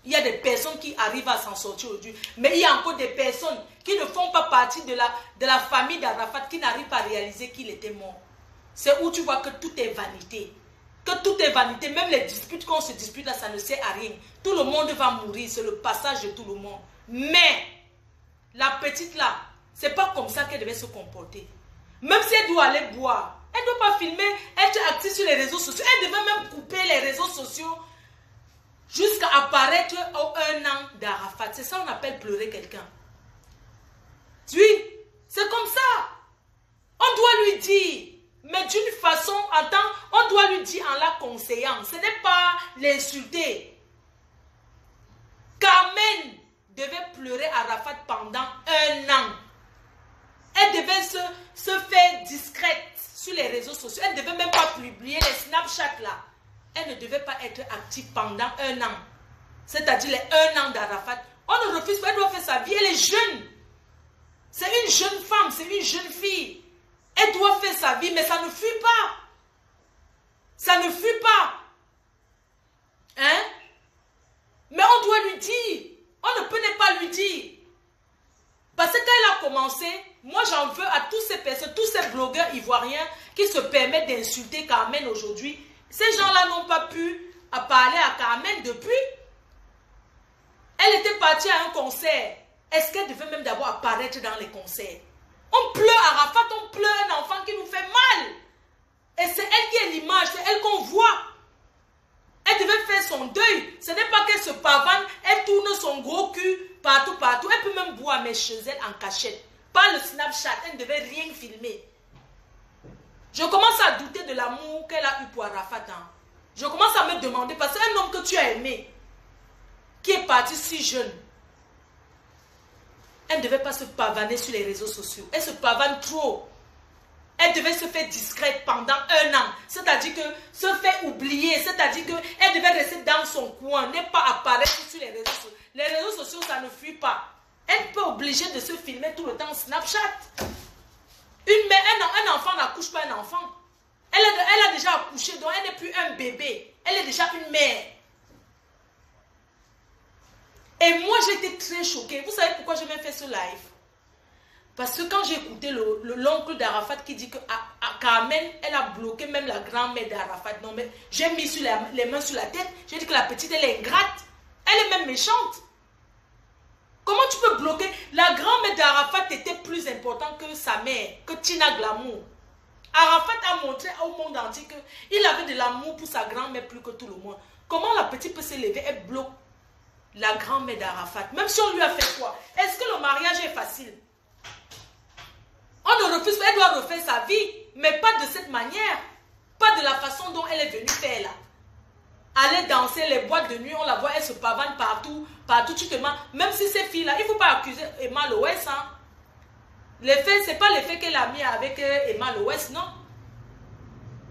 Il y a des personnes qui arrivent à s'en sortir aujourd'hui. Mais il y a encore des personnes qui ne font pas partie de la famille d'Arafat, qui n'arrivent pas à réaliser qu'il était mort. C'est où tu vois que tout est vanité. Que tout est vanité. Même les disputes qu'on se dispute là, ça ne sert à rien. Tout le monde va mourir. C'est le passage de tout le monde. Mais la petite là, c'est pas comme ça qu'elle devait se comporter. Même si elle doit aller boire, elle ne doit pas filmer, être active sur les réseaux sociaux. Elle devait même couper les réseaux sociaux jusqu'à apparaître au 1 an d'Arafat. C'est ça qu'on appelle pleurer quelqu'un. Oui, c'est comme ça. On doit lui dire, mais d'une façon, on doit lui dire en la conseillant. Ce n'est pas l'insulter. Carmen devait pleurer Arafat pendant 1 an. Elle devait se faire discrète sur les réseaux sociaux. Elle ne devait même pas publier les Snapchat là. Elle ne devait pas être active pendant 1 an. C'est-à-dire les 1 an d'Arafat. On ne refuse pas, elle doit faire sa vie. Elle est jeune. C'est une jeune femme, c'est une jeune fille. Elle doit faire sa vie, mais ça ne fuit pas. Ça ne fuit pas. Hein? Mais on doit lui dire. On ne peut pas lui dire. Parce que quand elle a commencé, moi j'en veux à tous ces personnes, tous ces blogueurs ivoiriens qui se permettent d'insulter Carmen aujourd'hui. Ces gens-là n'ont pas pu parler à Carmen depuis. Elle était partie à un concert. Est-ce qu'elle devait même d'abord apparaître dans les concerts? On pleure Arafat, on pleure un enfant qui nous fait mal. Et c'est elle qui est l'image, c'est elle qu'on voit. Elle devait faire son deuil. Ce n'est pas qu'elle se pavane, elle tourne son gros cul partout, partout. Elle peut même boire, mais chez elle en cachette. Pas le Snapchat, elle ne devait rien filmer. Je commence à douter de l'amour qu'elle a eu pour Arafat. Hein. Je commence à me demander, parce qu'un homme que tu as aimé, qui est parti si jeune, elle ne devait pas se pavaner sur les réseaux sociaux. Elle se pavane trop. Elle devait se faire discrète pendant 1 an. C'est-à-dire que se faire oublier. C'est-à-dire qu'elle devait rester dans son coin. Ne pas apparaître sur les réseaux sociaux. Les réseaux sociaux, ça ne fuit pas. Elle n'est pas obligée de se filmer tout le temps Snapchat. Une mère, un enfant n'accouche pas un enfant. Elle a déjà accouché, donc elle n'est plus un bébé. Elle est déjà une mère. Et moi, j'étais très choquée. Vous savez pourquoi j'ai même fait ce live? Parce que quand j'ai écouté l'oncle d'Arafat qui dit que Carmen, elle a bloqué même la grand-mère d'Arafat. Non, mais j'ai mis les mains sur la tête. J'ai dit que la petite, elle est ingrate. Elle est même méchante. Comment tu peux bloquer? La grand-mère d'Arafat était plus importante que sa mère, que Tina Glamour. Arafat a montré au monde entier qu'il avait de l'amour pour sa grand-mère plus que tout le monde. Comment la petite peut se lever et bloque la grand-mère d'Arafat? Même si on lui a fait quoi? Est-ce que le mariage est facile? On ne refuse pas, elle doit refaire sa vie, mais pas de cette manière. Pas de la façon dont elle est venue faire là. Aller danser les boîtes de nuit, on la voit, elle se pavane partout, tu te demandes. Même si ces filles-là, il ne faut pas accuser Emma Loès. Hein. Ce n'est pas l'effet qu'elle a mis avec Emma Loès, non.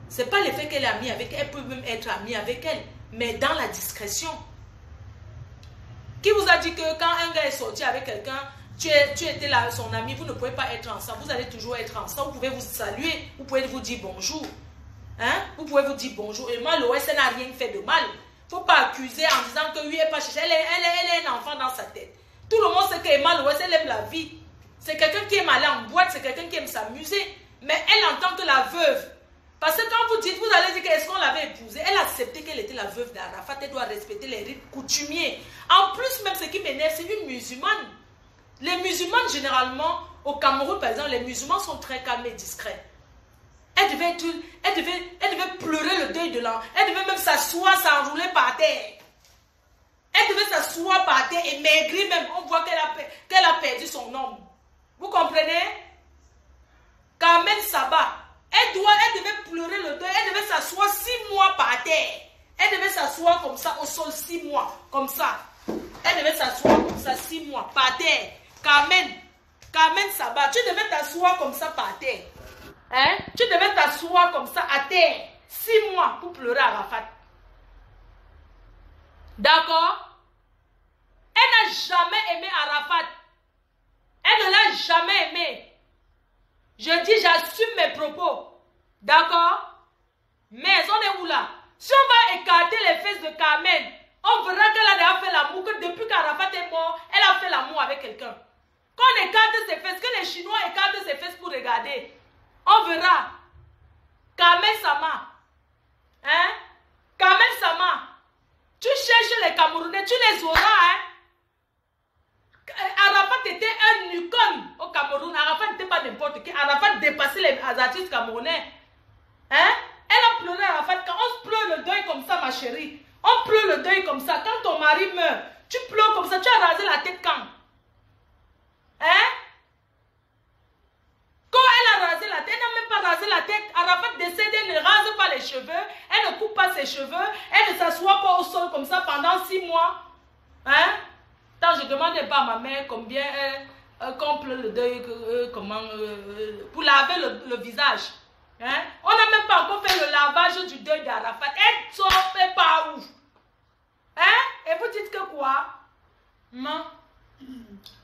Ce n'est pas l'effet qu'elle a mis avec elle, elle peut même être amie avec elle, mais dans la discrétion. Qui vous a dit que quand un gars est sorti avec quelqu'un, tu étais là, son ami, vous ne pouvez pas être ensemble, vous allez toujours être ensemble, vous pouvez vous saluer, vous pouvez vous dire bonjour. Hein? Vous pouvez vous dire bonjour. Et moi, l'OS, elle n'a rien fait de mal. Il ne faut pas accuser en disant que lui n'est pas cherché. Elle est un enfant dans sa tête. Tout le monde sait qu'Emma l'OS, elle aime la vie. C'est quelqu'un qui aime aller en boîte, c'est quelqu'un qui aime s'amuser. Mais elle entend que la veuve. Parce que quand vous dites, vous allez dire qu'est-ce qu'on l'avait épousée, elle a accepté qu'elle était la veuve d'Arafat. Elle doit respecter les rites coutumiers. En plus, même ce qui m'énerve, c'est une musulmane. Les musulmanes, généralement, au Cameroun, par exemple, les musulmans sont très calmes et discrets. Elle devait pleurer le deuil de l'enfant. Elle devait même s'asseoir, s'enrouler par terre. Elle devait s'asseoir par terre et maigrir même. On voit qu'elle a perdu son homme. Vous comprenez? Carmen Saba, elle devait pleurer le deuil. Elle devait s'asseoir 6 mois par terre. Elle devait s'asseoir comme ça au sol 6 mois. Comme ça. Elle devait s'asseoir comme ça 6 mois par terre. Carmen Saba, tu devais t'asseoir comme ça par terre. Hein? Tu devais t'asseoir comme ça à terre 6 mois pour pleurer Arafat. D'accord? Elle n'a jamais aimé Arafat. Elle ne l'a jamais aimé. Je dis, j'assume mes propos. D'accord? Mais on est où là? Si on va écarter les fesses de Carmen, on verra qu'elle a déjà fait l'amour, que depuis qu'Arafat est mort, elle a fait l'amour avec quelqu'un. Quand on écarte ses fesses, que les Chinois écartent ses fesses pour regarder, on verra. Carmen Sama. Hein? Carmen Sama. Tu cherches les Camerounais, tu les auras. Hein? Arafat était un icône au Cameroun. Arafat n'était pas n'importe qui. Arafat dépassait les artistes camerounais. Hein? Elle a pleuré Arafat. Quand on pleure le deuil comme ça, ma chérie. On pleure le deuil comme ça. Quand ton mari meurt, tu pleures comme ça. Tu as rasé la tête quand? Hein? Quand elle a rasé la tête, elle n'a même pas rasé la tête. Arafat décède, elle ne rase pas les cheveux, elle ne coupe pas ses cheveux, elle ne s'assoit pas au sol comme ça pendant 6 mois. Hein? Tant je demandais pas à ma mère combien qu'on pleure le deuil, pour laver le visage. Hein? On n'a même pas encore fait le lavage du deuil d'Arafat. Elle ne fait pas où? Hein? Et vous dites que quoi?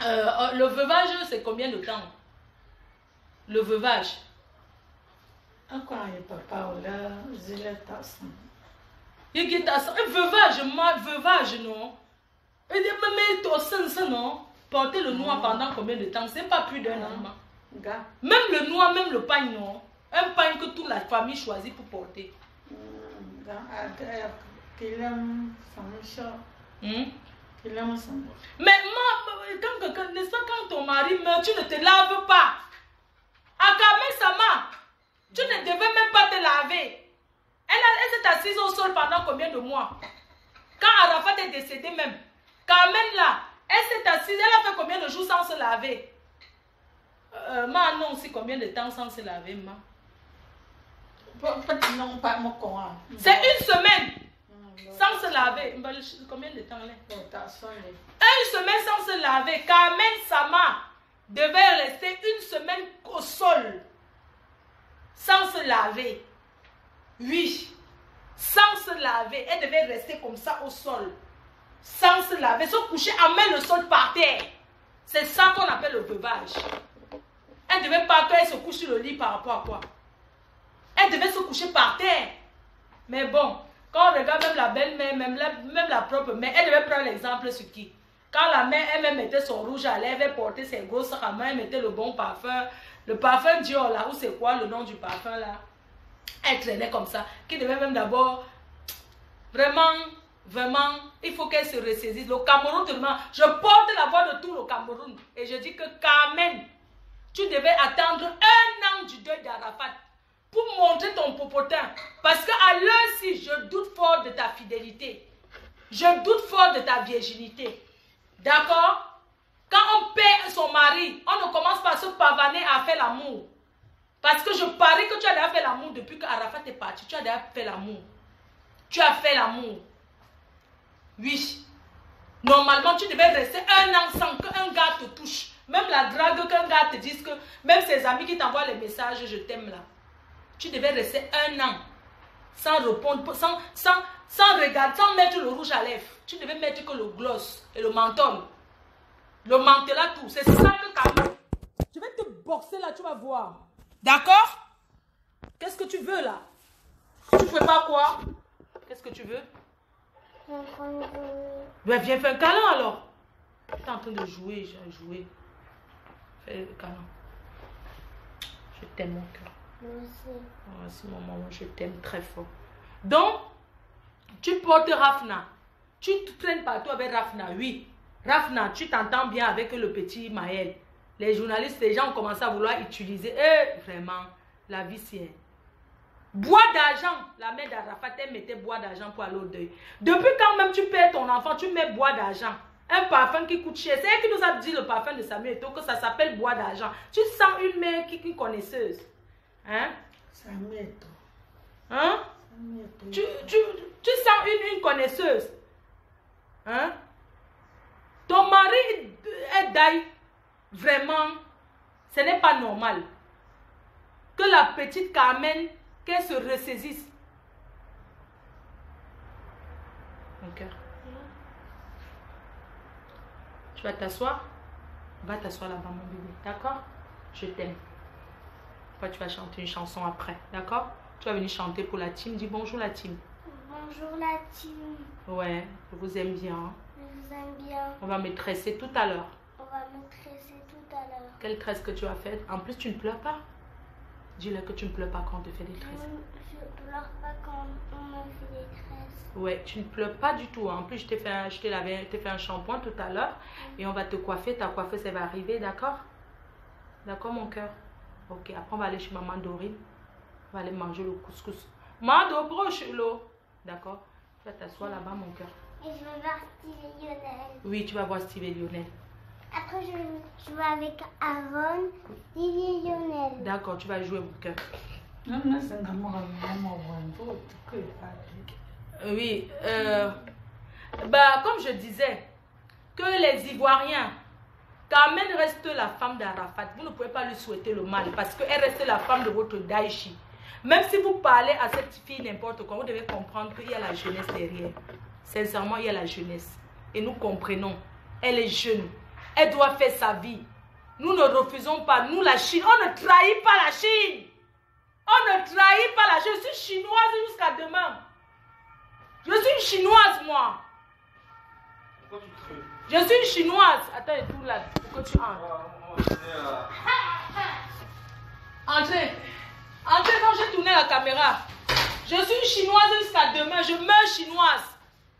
Le veuvage, c'est combien de temps? Le veuvage. Encore un papa ou là, je l'ai tassé. Il y a veuvage, non? Et même au non? Porter le noir pendant combien de temps? C'est pas plus d'un an. Même le noir, même le pagne, non? Un pagne que toute la famille choisit pour porter. Mais n'est-ce pas quand ton mari meurt, tu ne te laves pas? À Carmen Sama, tu ne devais même pas te laver. Elle s'est assise au sol pendant combien de mois? Quand Arafat est décédé même, Carmen là, elle s'est assise, elle a fait combien de jours sans se laver? Non, aussi combien de temps sans se laver, ma? C'est une semaine sans se laver. Combien de temps là? Une semaine sans se laver. Carmen Sama devait rester une semaine au sol sans se laver. Oui, sans se laver. Elle devait rester comme ça au sol sans se laver, se coucher à mettre le sol par terre. C'est ça qu'on appelle le veuvage. Elle ne devait pas qu'elle se couche sur le lit par rapport à quoi? Elle devait se coucher par terre. Mais bon, quand on regarde même la belle-mère, même la propre mère, elle devait prendre l'exemple sur qui? Quand la mère elle-même mettait son rouge à lèvres, elle portait ses grosses sacs à main, elle mettait le bon parfum, le parfum Dior là, ou c'est quoi le nom du parfum là? Elle traînait comme ça, qui devait même d'abord, vraiment, il faut qu'elle se ressaisisse. Le Cameroun, je porte la voix de tout le Cameroun et je dis que Carmen, tu devais attendre 1 an du deuil d'Arafat pour montrer ton popotin. Parce qu'à l'heure-ci, je doute fort de ta fidélité. Je doute fort de ta virginité. D'accord? Quand on perd son mari, on ne commence pas à se pavaner à faire l'amour. Parce que je parie que tu as déjà fait l'amour depuis qu'Arafat est parti. Tu as déjà fait l'amour. Tu as fait l'amour. Oui. Normalement, tu devais rester 1 an sans qu'un gars te touche. Même la drague, qu'un gars te dise que... Même ses amis qui t'envoient les messages, je t'aime là. Tu devais rester 1 an sans répondre, sans regarder, sans mettre le rouge à lèvres. Tu devais mettre que le gloss et le menthol. Le menthol là, tout. C'est ça que Carmen. Je vais te boxer là, tu vas voir. D'accord? Qu'est-ce que tu veux là? Tu fais pas quoi? Qu'est-ce que tu veux? Ben, viens faire un câlin alors. Tu es en train de jouer, j'ai joué. Fais le câlin. Je t'aime mon cœur. Merci mon maman, je t'aime très fort. Donc, tu portes Rafna. Tu te traînes partout avec Rafna, oui. Rafna, tu t'entends bien avec le petit Maël. Les journalistes, les gens ont commencé à vouloir utiliser. Vraiment, la vie c'est... Bois d'argent. La mère d'Arafat, elle mettait bois d'argent pour aller au deuil. Depuis quand même tu perds ton enfant, tu mets bois d'argent. Un parfum qui coûte cher. C'est elle qui nous a dit le parfum de Samuel Eto'o que ça s'appelle bois d'argent. Tu sens une mère qui est connaisseuse. Hein? Samuel Eto'o. Hein? Tu sens une connaisseuse. Hein? Ton mari est d'ail. Vraiment, ce n'est pas normal. Que la petite Carmen, qu'elle se ressaisisse. Mon cœur. Tu vas t'asseoir? Va t'asseoir là-bas, mon bébé. D'accord? Je t'aime. Après, tu vas chanter une chanson après. D'accord? Tu vas venir chanter pour la team. Dis bonjour la team. Bonjour la team. Ouais, je vous aime bien. Je vous aime bien. On va me tresser tout à l'heure. On va me tresser tout à l'heure. Quelle tresse que tu as faite? En plus, tu ne pleures pas. Dis-leur que tu ne pleures pas quand on te fait des tresses. Je pleure pas quand on me fait des tresses. Ouais, tu ne pleures pas du tout. En plus, je t'ai fait un shampoing tout à l'heure. Et on va te coiffer. Ta coiffeuse, elle va arriver, d'accord? D'accord, mon cœur? Ok, après, on va aller chez maman Dorine. On va aller manger le couscous. Maman broche l'eau. D'accord? Tu vas t'asseoir là-bas, mon cœur. Et je vais voir Steve et Lionel. Oui, tu vas voir Steve et Lionel. Après, je vais jouer avec Aaron, Steve et Lionel. D'accord, tu vas jouer, mon cœur. Oui, bah, comme je disais, que les Ivoiriens, Carmen reste la femme d'Arafat. Vous ne pouvez pas lui souhaiter le mal parce qu'elle reste la femme de votre Daïchi. Même si vous parlez à cette fille n'importe quoi, vous devez comprendre qu'il y a la jeunesse derrière. Sincèrement, il y a la jeunesse. Et nous comprenons. Elle est jeune. Elle doit faire sa vie. Nous ne refusons pas. Nous, la Chine, on ne trahit pas la Chine. On ne trahit pas la Chine. Je suis chinoise jusqu'à demain. Je suis une chinoise, moi. Pourquoi tu creux? Je suis une chinoise. Attends, et tout là, pour que tu entres. Entrez. Entrez quand j'ai tourné la caméra. Je suis une chinoise jusqu'à demain. Je meurs chinoise.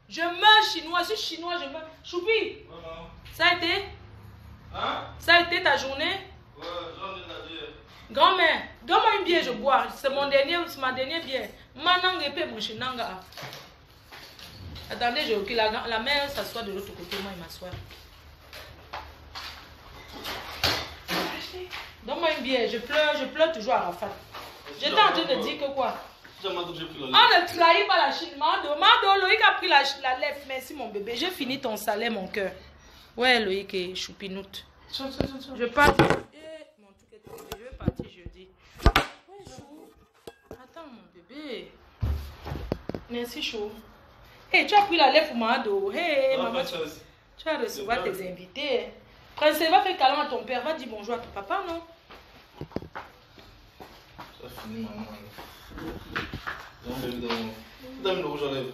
Je meurs chinoise. Je suis chinoise, je meurs. Choupi, ça a été? Hein? Ça a été ta journée? Ouais, j'en ai la bière. Grand-mère, donne-moi une bière, je bois. C'est ma dernière bière. Manang épée, mon chinanga. Attendez, je recule. La mère s'assoit de l'autre côté, moi, il m'assoit. Donne-moi une bière. Je pleure toujours à Rafat. J'étais en train de dire que quoi? On ne trahit pas la Chine. Mando, Loïc a pris la lèvre. Merci, mon bébé. J'ai fini ton salaire, mon cœur. Ouais, Loïc et Choupinoute. Je pars. Mon truc est tombé. Je vais partir jeudi. Ouais, Chou. Attends, mon bébé. Merci, Chou. Hey, tu as pris la lèvre pour Mando. Hey, maman, tu vas recevoir tes invités. Princesse, va faire câlin à ton père. Va dire bonjour à ton papa, non? Ça finit, maman. Donne le rouge à lèvres.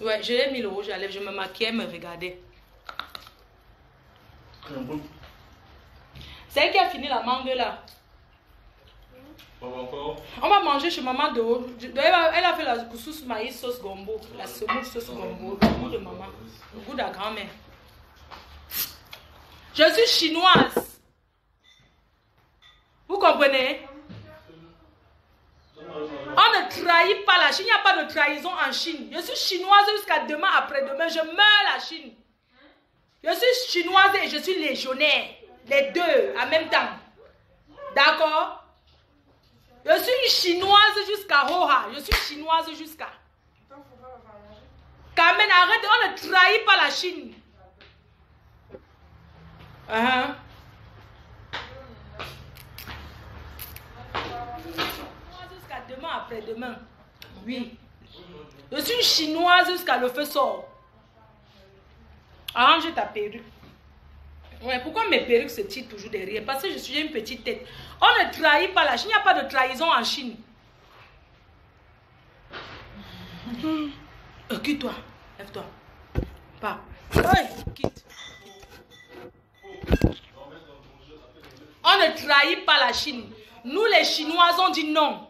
Ouais, je l'ai mis le rouge à lèvres. Je me maquillais, me regardais. C'est elle qui a fini la mangue là. Pas encore. On va manger chez maman de haut. Elle a fait la couscous maïs sauce gombo. La semoule sauce gombo. Le goût de maman. Le goût de la grand-mère. Je suis chinoise. Vous comprenez? On ne trahit pas la Chine. Il n'y a pas de trahison en Chine. Je suis chinoise jusqu'à demain, après-demain. Je meurs la Chine. Je suis chinoise et je suis légionnaire. Les deux en même temps. D'accord? Je suis chinoise jusqu'à Hoha. Je suis chinoise jusqu'à. Carmen, arrête. On ne trahit pas la Chine. Jusqu'à demain, après-demain. Oui. Je suis chinoise jusqu'à le feu sort. Arrange ta perruque. Ouais, pourquoi mes perruques se tirent toujours derrière? Parce que je suis une petite tête. On ne trahit pas la Chine. Il n'y a pas de trahison en Chine. Quitte-toi. Lève-toi. Pas. Ouais, quitte. On ne trahit pas la Chine. Nous, les Chinois, on dit non.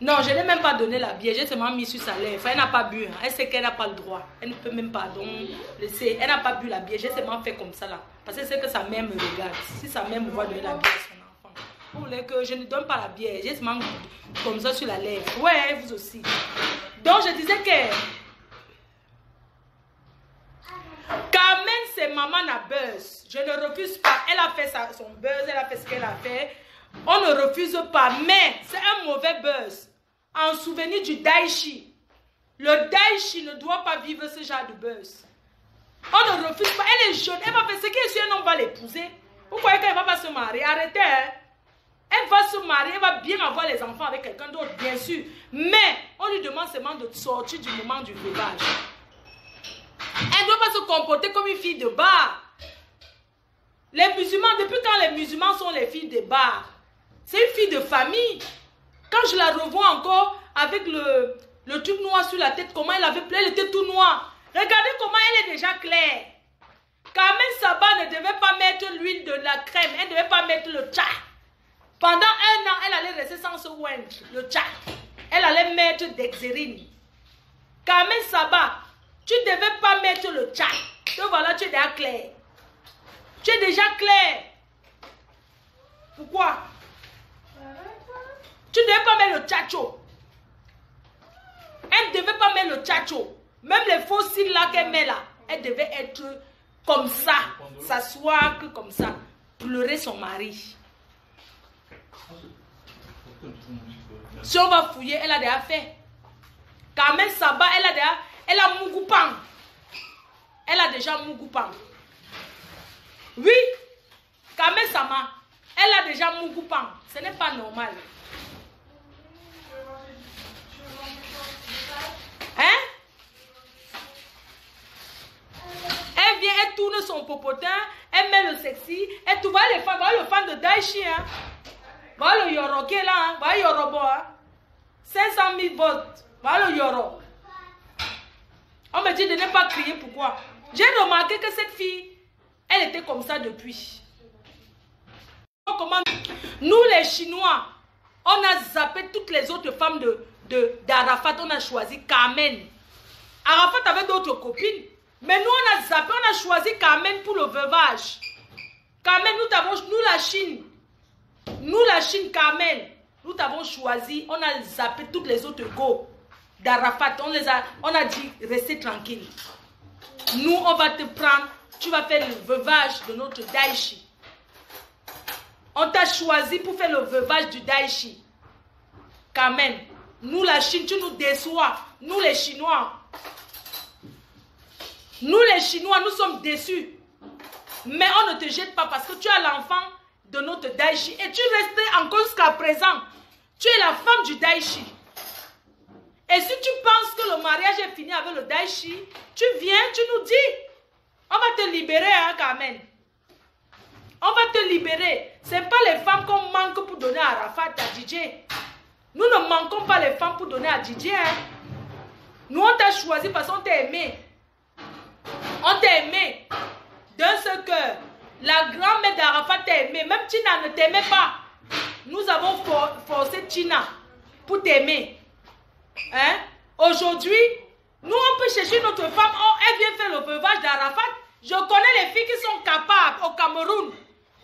Non, je n'ai même pas donné la bière. J'ai seulement mis sur sa lèvre. Elle n'a pas bu. Hein. Elle sait qu'elle n'a pas le droit. Elle ne peut même pas donc laisser. Elle n'a pas bu la bière. J'ai seulement fait comme ça là. Parce que c'est que sa mère me regarde. Si sa mère me voit donner la bière à son enfant. Vous voulez que je ne donne pas la bière. J'ai seulement comme ça sur la lèvre. Ouais, vous aussi. Donc je disais que Carmen, c'est maman na buzz. Je ne refuse pas. Elle a fait son buzz. Elle a fait ce qu'elle a fait. On ne refuse pas. Mais c'est un mauvais buzz. En souvenir du Daichi. Le Daichi ne doit pas vivre ce genre de buzz. On ne refuse pas. Elle est jeune. Elle va faire ce qu'elle est, un homme va l'épouser. Vous croyez qu'elle ne va pas se marier? Arrêtez. Hein? Elle va se marier. Elle va bien avoir les enfants avec quelqu'un d'autre, bien sûr. Mais on lui demande seulement de sortir du moment du veuvage. Elle ne doit pas se comporter comme une fille de bar. Les musulmans, depuis quand les musulmans sont les filles de bar? C'est une fille de famille. Quand je la revois encore avec le truc noir sur la tête, comment elle avait plein, elle était tout noir. Regardez comment elle est déjà claire. Carmen Saba ne devait pas mettre l'huile de la crème, elle ne devait pas mettre le tcha. Pendant 1 an, elle allait rester sans se oindre, le tcha. Elle allait mettre d'exérine. Carmen Saba, tu ne devais pas mettre le tcha. Donc voilà, tu es déjà clair. Tu es déjà clair. Pourquoi? Tu ne devais pas mettre le tchacho. Elle ne devait pas mettre le tchacho. Même les faux cils là qu'elle met là, elle devait être comme ça. S'asseoir comme ça. Pleurer son mari. Si on va fouiller, elle a déjà fait. Carmen Saba, elle a Mugupan. Elle a déjà Mugupan. Oui, Carmen Sama, elle a déjà Mugupan. Ce n'est pas normal. Hein? Elle vient, elle tourne son popotin, elle met le sexy, elle tout va les femmes, voilà le fan de Daichi, hein? Voilà le Yoro qui est là, hein? Voilà Yorobo, hein? 500 000 votes, voilà le Yoro. On me dit de ne pas crier, pourquoi? J'ai remarqué que cette fille, elle était comme ça depuis. Nous les Chinois, on a zappé toutes les autres femmes d'Arafat, on a choisi Carmen. Arafat avait d'autres copines, mais nous on a zappé, on a choisi Carmen pour le veuvage. Carmen, nous la Chine, Carmen, nous t'avons choisi, on a zappé toutes les autres go d'Arafat, on a dit restez tranquille. Nous on va te prendre, tu vas faire le veuvage de notre Daichi. On t'a choisi pour faire le veuvage du Daichi. Carmen, nous la Chine, tu nous déçois. Nous les Chinois. Nous les Chinois, nous sommes déçus. Mais on ne te jette pas parce que tu es l'enfant de notre Daichi. Et tu restes encore jusqu'à présent. Tu es la femme du Daichi. Et si tu penses que le mariage est fini avec le Daichi, tu viens, tu nous dis. On va te libérer, hein, Carmen. On va te libérer. Ce n'est pas les femmes qu'on manque pour donner à Arafat, à DJ. Nous ne manquons pas les femmes pour donner à DJ. Hein. Nous, on t'a choisi parce qu'on t'a aimé. On t'a aimé d'un seul cœur. La grand-mère d'Arafat t'a aimé. Même Tina ne t'aimait pas. Nous avons forcé Tina pour t'aimer. Hein? Aujourd'hui, nous, on peut chercher notre femme. Oh, elle vient faire le veuvage d'Arafat. Je connais les filles qui sont capables au Cameroun.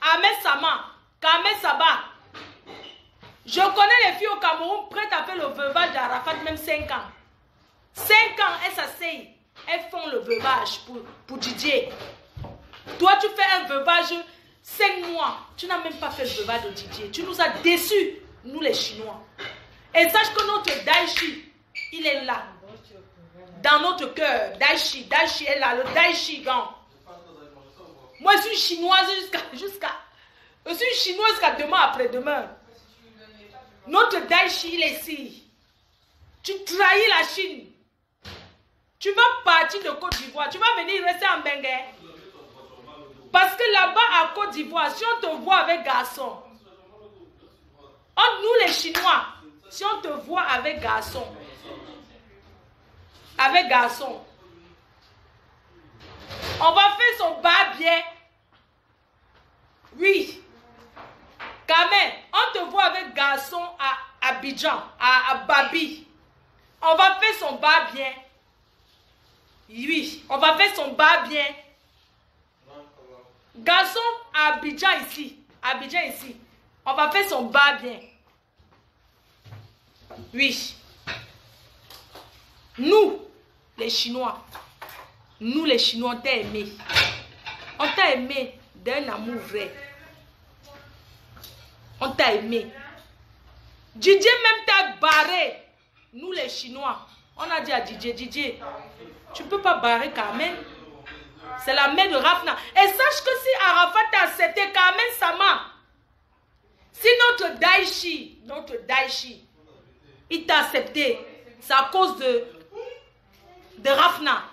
Ahmed Sama, Kamel Saba. Je connais les filles au Cameroun prêtes à faire le veuvage d'Arafat, même 5 ans. 5 ans, elles s'asseyent. Elles font le veuvage pour Didier. Toi, tu fais un veuvage 5 mois. Tu n'as même pas fait le veuvage de Didier. Tu nous as déçus, nous les Chinois. Et sache que notre Daichi, il est là. Dans notre cœur. Daichi est là. Le Daichi, gang. Moi, je suis chinoise je suis chinoise jusqu'à demain après-demain. Notre Daichi, il est ici. Tu trahis la Chine. Tu vas partir de Côte d'Ivoire. Tu vas venir rester en Bengue. Parce que là-bas, à Côte d'Ivoire, si on te voit avec garçon, entre nous les Chinois, si on te voit avec garçon, on va faire son bas bien. Oui. Quand même, on te voit avec garçon à Abidjan, à Babi. On va faire son bas bien. Oui, on va faire son bas bien. Garçon à Abidjan ici. On va faire son bas bien. Oui. Nous, les Chinois, on t'a aimé. On t'a aimé d'un amour vrai. On t'a aimé. Didier même t'a barré. Nous les Chinois, on a dit à Didier, tu ne peux pas barrer Carmen. C'est la mère de Rafna. Et sache que si Arafat t'a accepté Carmen Sama, si notre Daichi, il t'a accepté, c'est à cause de Rafna.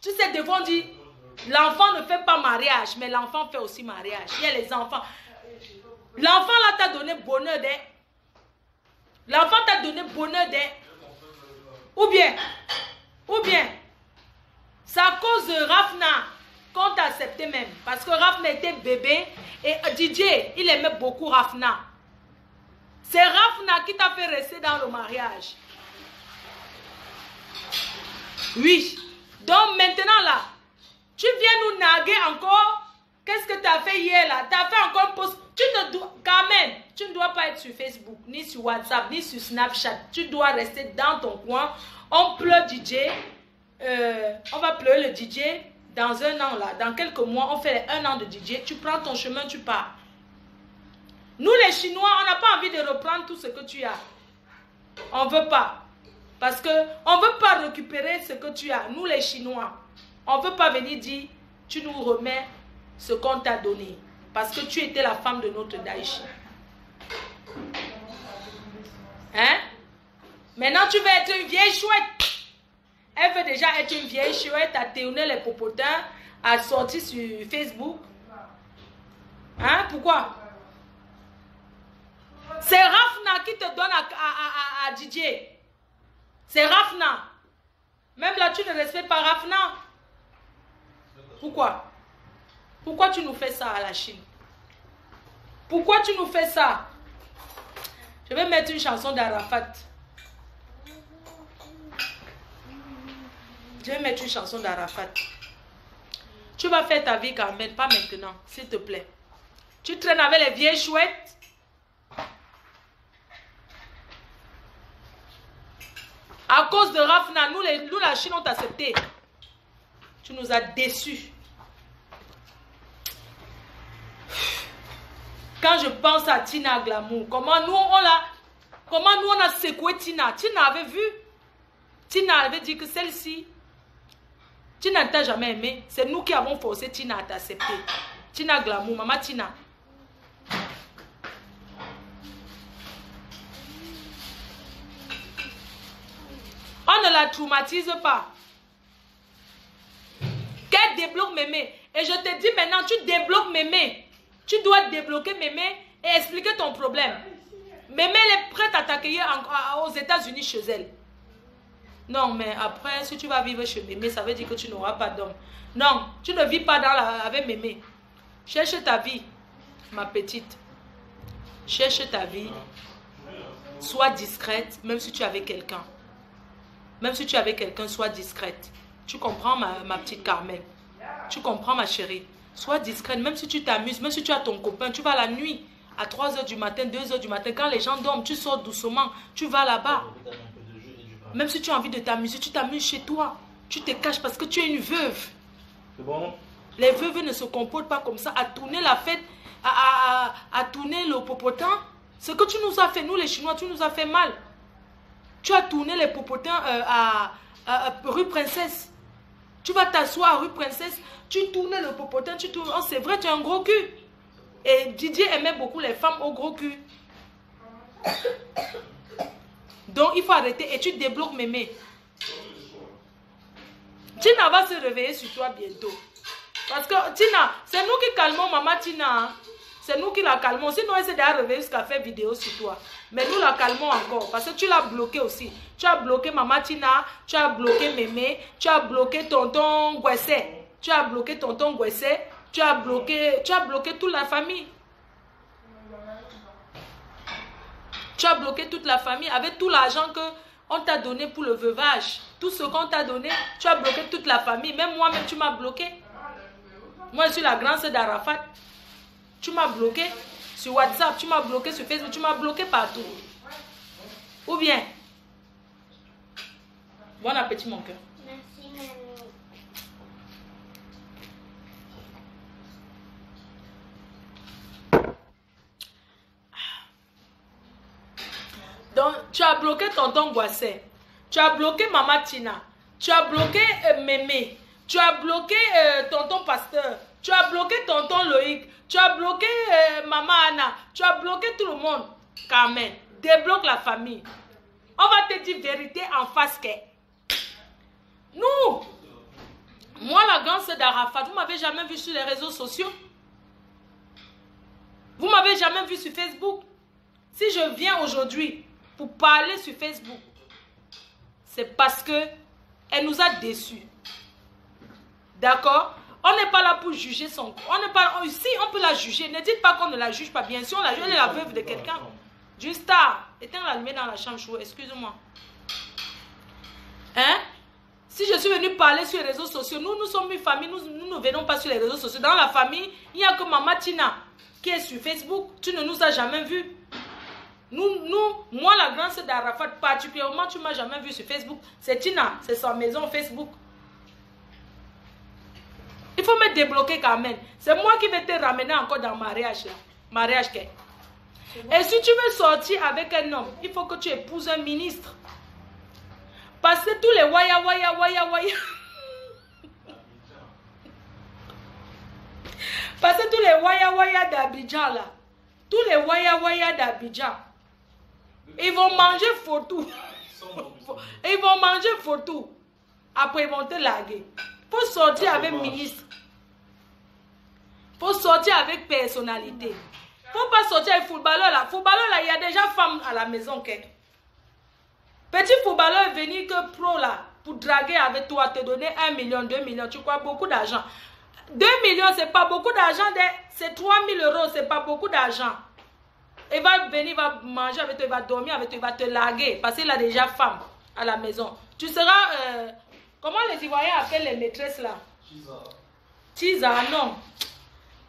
Tu sais, devant dit, l'enfant ne fait pas mariage, mais l'enfant fait aussi mariage. Il y a les enfants. L'enfant là t'a donné bonheur d'un. L'enfant t'a donné bonheur d'un. Ou bien, c'est à cause de Rafna qu'on t'a accepté même. Parce que Rafna était bébé et Didier, il aimait beaucoup Rafna. C'est Rafna qui t'a fait rester dans le mariage. Oui. Donc maintenant là, tu viens nous naguer encore. Qu'est-ce que tu as fait hier là? Tu as fait encore un post. Quand même, tu ne dois pas être sur Facebook, ni sur WhatsApp, ni sur Snapchat. Tu dois rester dans ton coin. On pleure DJ. On va pleurer le DJ dans un an là. Dans quelques mois, on fait 1 an de DJ. Tu prends ton chemin, tu pars. Nous les Chinois, on n'a pas envie de reprendre tout ce que tu as. On ne veut pas. Parce qu'on ne veut pas récupérer ce que tu as. Nous les Chinois, on ne veut pas venir dire, tu nous remets ce qu'on t'a donné. Parce que tu étais la femme de notre Daichi. Hein? Maintenant, tu veux être une vieille chouette. Elle veut déjà être une vieille chouette, à tourner les popotins, à sortir sur Facebook. Hein? Pourquoi? C'est Rafna qui te donne à Didier. C'est Rafna. Même là, tu ne respectes pas Rafna. Pourquoi? Pourquoi tu nous fais ça à la Chine? Pourquoi tu nous fais ça? Je vais mettre une chanson d'Arafat. Je vais mettre une chanson d'Arafat. Tu vas faire ta vie quand même, pas maintenant, s'il te plaît. Tu traînes avec les vieilles chouettes. À cause de Rafna, nous la Chine, on t'a accepté. Tu nous as déçus. Quand je pense à Tina Glamour, comment nous on a secoué Tina. Tina avait vu. Tina avait dit que celle-ci, Tina ne t'a jamais aimé. C'est nous qui avons forcé Tina à t'accepter. Tina Glamour, maman Tina. On ne la traumatise pas. Qu'elle débloque Mémé. Et je te dis maintenant, tu débloques Mémé. Tu dois débloquer Mémé et expliquer ton problème. Mémé, elle est prête à t'accueillir aux États-Unis chez elle. Non, mais après, si tu vas vivre chez Mémé, ça veut dire que tu n'auras pas d'homme. Non, tu ne vis pas avec Mémé. Cherche ta vie, ma petite. Cherche ta vie. Sois discrète, même si tu es avec quelqu'un. Même si tu es avec quelqu'un, sois discrète. Tu comprends, ma petite Carmen? Tu comprends, ma chérie? Sois discrète, même si tu t'amuses, même si tu as ton copain, tu vas la nuit, à 3 h du matin, 2 h du matin, quand les gens dorment, tu sors doucement, tu vas là-bas. Même si tu as envie de t'amuser, tu t'amuses chez toi. Tu te caches parce que tu es une veuve. C'est bon? Les veuves ne se comportent pas comme ça, à tourner la fête, à tourner le popotin. Ce que tu nous as fait, nous les Chinois, tu nous as fait mal. Tu as tourné les popotins à rue Princesse. Tu vas t'asseoir à rue Princesse, tu tournes le popotin, tu tournes. Oh, c'est vrai, tu as un gros cul. Et Didier aimait beaucoup les femmes au gros cul. Donc, il faut arrêter et tu débloques Mémé. Tina va se réveiller sur toi bientôt. Parce que Tina, c'est nous qui calmons maman Tina. Hein? C'est nous qui la calmons. Sinon, elle s'est déjà réveillée jusqu'à faire vidéo sur toi. Mais nous la calmons encore. Parce que tu l'as bloqué aussi. Tu as bloqué maman Tina. Tu as bloqué Mémé. Tu as bloqué tonton Gwessé. Tu as bloqué tonton Gwessé. Tu as bloqué toute la famille. Tu as bloqué toute la famille avec tout l'argent qu'on t'a donné pour le veuvage. Tout ce qu'on t'a donné, tu as bloqué toute la famille. Même moi-même, tu m'as bloqué. Moi, je suis la grande sœur d'Arafat. Tu m'as bloqué sur WhatsApp, tu m'as bloqué sur Facebook, tu m'as bloqué partout. Ou bien? Bon appétit, mon cœur. Merci, mamie. Donc, tu as bloqué tonton Gwassin. Tu as bloqué maman Tina. Tu as bloqué Mémé. Tu as bloqué tonton Pasteur. Tu as bloqué tonton Loïc. Tu as bloqué maman Anna. Tu as bloqué tout le monde. Carmen, débloque la famille. On va te dire vérité en face que nous, moi la grande sœur d'Arafat, vous m'avez jamais vu sur les réseaux sociaux. Vous m'avez jamais vu sur Facebook. Si je viens aujourd'hui pour parler sur Facebook, c'est parce que elle nous a déçus. D'accord? On n'est pas là pour juger son corps. On n'est pas ici, on peut la juger. Ne dites pas qu'on ne la juge pas. Bien sûr, on la juge. Elle est la veuve de quelqu'un. D'une star. Éteins la lumière dans la chambre chou. Excuse-moi. Hein? Si je suis venue parler sur les réseaux sociaux, nous sommes une famille. Nous ne venons pas sur les réseaux sociaux. Dans la famille, il n'y a que maman Tina qui est sur Facebook. Tu ne nous as jamais vus. Moi, la grande sœur d'Arafat, particulièrement, tu ne m'as jamais vu sur Facebook. C'est Tina. C'est sa maison Facebook. Il faut me débloquer quand même. C'est moi qui vais te ramener encore dans le mariage. Là. Mariage qu'est. Et si tu veux sortir avec un homme, il faut que tu épouses un ministre. Parce que tous les waya. Parce que tous les waya d'Abidjan là. Tous les waya d'Abidjan. Ils vont manger photo. Ils vont manger photo. Après ils vont te larguer. Faut sortir avec ministre. Faut sortir avec personnalité. Faut pas sortir avec footballeur là. Footballeur là, il y a déjà femme à la maison. Okay? Petit footballeur est venu que pro là pour draguer avec toi, te donner 1 million, 2 millions. Tu crois beaucoup d'argent. 2 millions, c'est pas beaucoup d'argent. C'est 3 000 €, c'est pas beaucoup d'argent. Il va venir, il va manger avec toi, il va dormir avec toi, il va te larguer. Parce qu'il a déjà femme à la maison. Tu seras... comment les Ivoiriens appellent les maîtresses là? Tiza, non.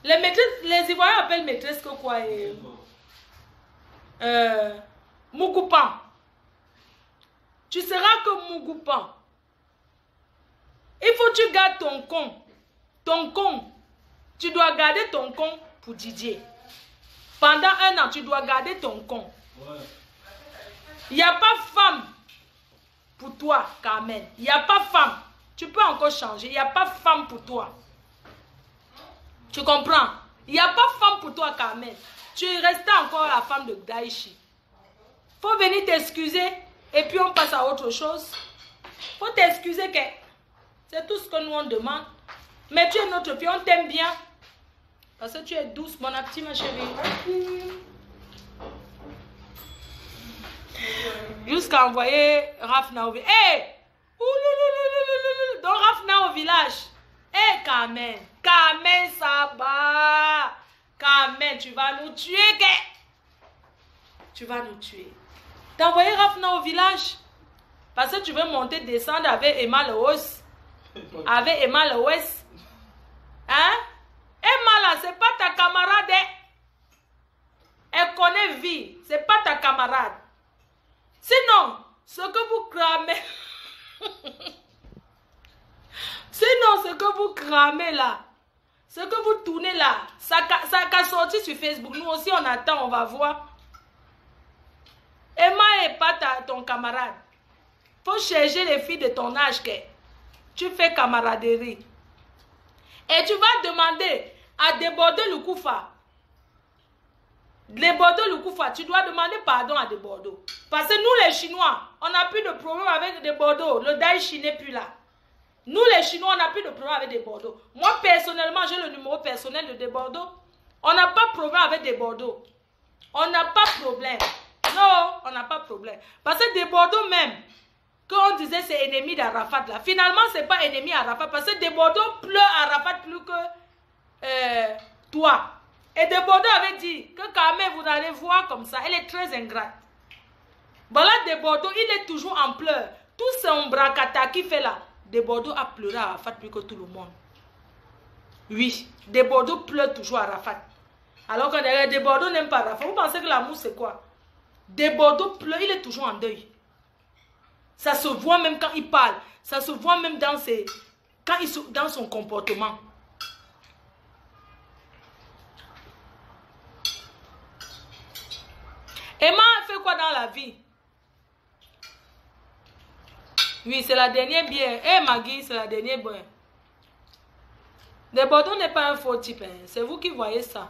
Les maîtresses, les Ivoiriens appellent maîtresses que quoi? Mougoupan. Tu seras que Mougoupan. Il faut que tu gardes ton con. Ton con. Tu dois garder ton con pour Didier. Pendant 1 an, tu dois garder ton con. Il n'y a pas femme pour toi, Carmen. Il n'y a pas femme. Tu peux encore changer. Il n'y a pas femme pour toi. Tu comprends? Il n'y a pas femme pour toi, Carmen. Tu restes encore la femme de Daichi. Faut venir t'excuser et puis on passe à autre chose. Faut t'excuser que c'est tout ce que nous on demande. Mais tu es notre fille, on t'aime bien. Parce que tu es douce, bon appétit ma chérie. Jusqu'à envoyer Rafna au village. Hé! Donc Rafna au village. Hé, Carmen. Carmen, ça va. Carmen, tu vas nous tuer. Tu vas nous tuer. T'as envoyé Rafna au village. Parce que tu veux monter, descendre avec Emma Lewis. Avec Emma Lewis. Hein? Emma là, c'est pas ta camarade. Elle connaît vie. C'est pas ta camarade. Sinon, ce que vous cramez. Sinon, ce que vous cramez là. Ce que vous tournez là. Ça a sorti sur Facebook. Nous aussi, on attend, on va voir. Emma n'est pas ton camarade. Faut chercher les filles de ton âge que tu fais camaraderie. Et tu vas demander à déborder le Koufa. Déborder le Koufa, tu dois demander pardon à Débordeaux. Parce que nous les Chinois, on n'a plus de problème avec Débordeaux. Le Daïchi n'est plus là. Nous les Chinois, on n'a plus de problème avec Débordeaux. Moi personnellement, j'ai le numéro personnel de Débordeaux. On n'a pas de problème avec Débordeaux. On n'a pas de problème. Non, on n'a pas de problème. Parce que Débordeaux même, quand on disait c'est ennemi d'Arafat là, finalement c'est pas ennemi d'Arafat parce que Débordeaux pleure Arafat plus que toi. Et Débordeaux avait dit que quand même vous allez voir comme ça, elle est très ingrate. Voilà Débordeaux, il est toujours en pleurs. Tout son bracata qui fait là, Débordeaux a pleuré Arafat plus que tout le monde. Oui, Débordeaux pleure toujours Arafat. Alors que Débordeaux n'aime pas Arafat. Vous pensez que l'amour c'est quoi? Débordeaux pleure, il est toujours en deuil. Ça se voit même quand il parle. Ça se voit même dans dans son comportement. Emma fait quoi dans la vie? Oui, c'est la dernière bière. Eh Maggie, c'est la dernière bière. Débordeaux n'est pas un faux type. Hein. C'est vous qui voyez ça.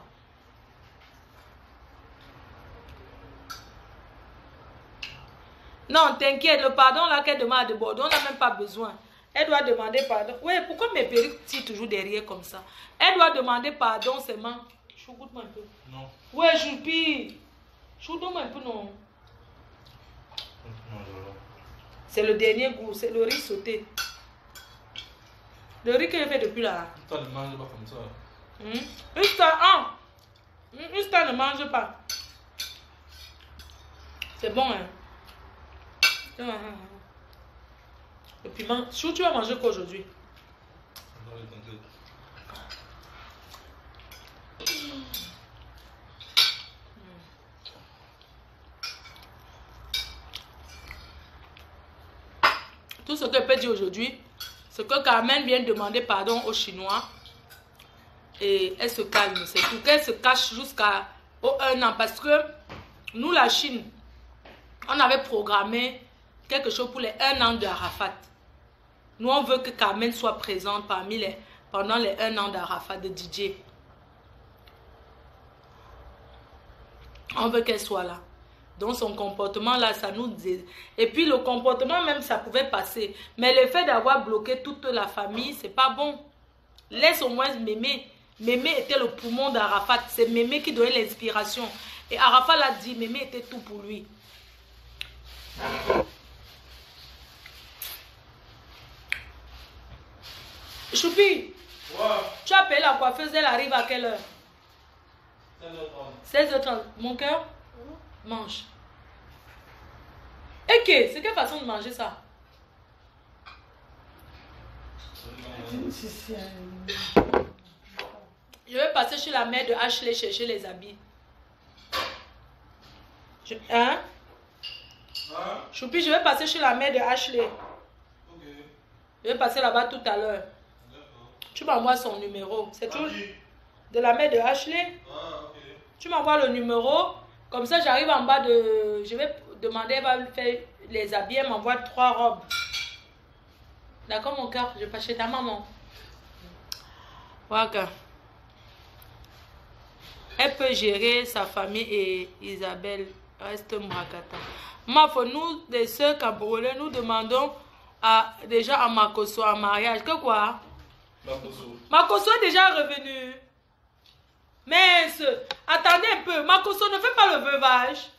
Non, t'inquiète, le pardon là qu'elle demande à Débordeaux, on n'a même pas besoin. Elle doit demander pardon. Oui, pourquoi mes perruques tirent toujours derrière comme ça? Elle doit demander pardon seulement. Chougoute-moi un peu. Non. Ouais, choupi. Chougoute-moi un peu, non. C'est le dernier goût, c'est le riz sauté. Le riz que j'ai fait depuis là. Tu ne manges pas comme ça. Une star ne mange pas. C'est bon, hein. Le piment. Chou, tu vas manger quoi aujourd'hui? Tout ce que je peux dire aujourd'hui, c'est que Carmen vient demander pardon aux Chinois et elle se calme. C'est tout qu'elle se cache jusqu'à 1 an parce que nous, la Chine, on avait programmé quelque chose pour les 1 an d'Arafat. Nous, on veut que Carmen soit présente pendant les 1 an d'Arafat de DJ. On veut qu'elle soit là. Donc son comportement là, ça nous dit. Et puis le comportement même, ça pouvait passer. Mais le fait d'avoir bloqué toute la famille, c'est pas bon. Laisse au moins Mémé. Mémé était le poumon d'Arafat. C'est Mémé qui donnait l'inspiration. Et Arafat l'a dit, Mémé était tout pour lui. Choupi, ouais. Tu as payé la coiffeuse, elle arrive à quelle heure? 16h30. 16h30. Mon cœur? Mange. Ok, c'est quelle façon de manger ça? Je vais passer chez la mère de Ashley chercher les habits. Hein? Choupi, je vais passer chez la mère de Ashley. Ok. Je vais passer là-bas tout à l'heure. Tu m'envoies son numéro. C'est tout? De la mère de Ashley? Ah, ok. Tu m'envoies le numéro. Comme ça, j'arrive en bas de... Je vais demander, elle va me faire les habits. Elle m'envoie 3 robes. D'accord, mon cœur? Je passe chez ta maman. Voilà. Elle peut gérer sa famille et Isabelle reste Mrakata. Nous, les sœurs camerounaises, nous demandons déjà à Makoso en mariage. Que quoi? Makoso. Makoso est déjà revenu. Mais attendez un peu. Makoso ne fait pas le veuvage.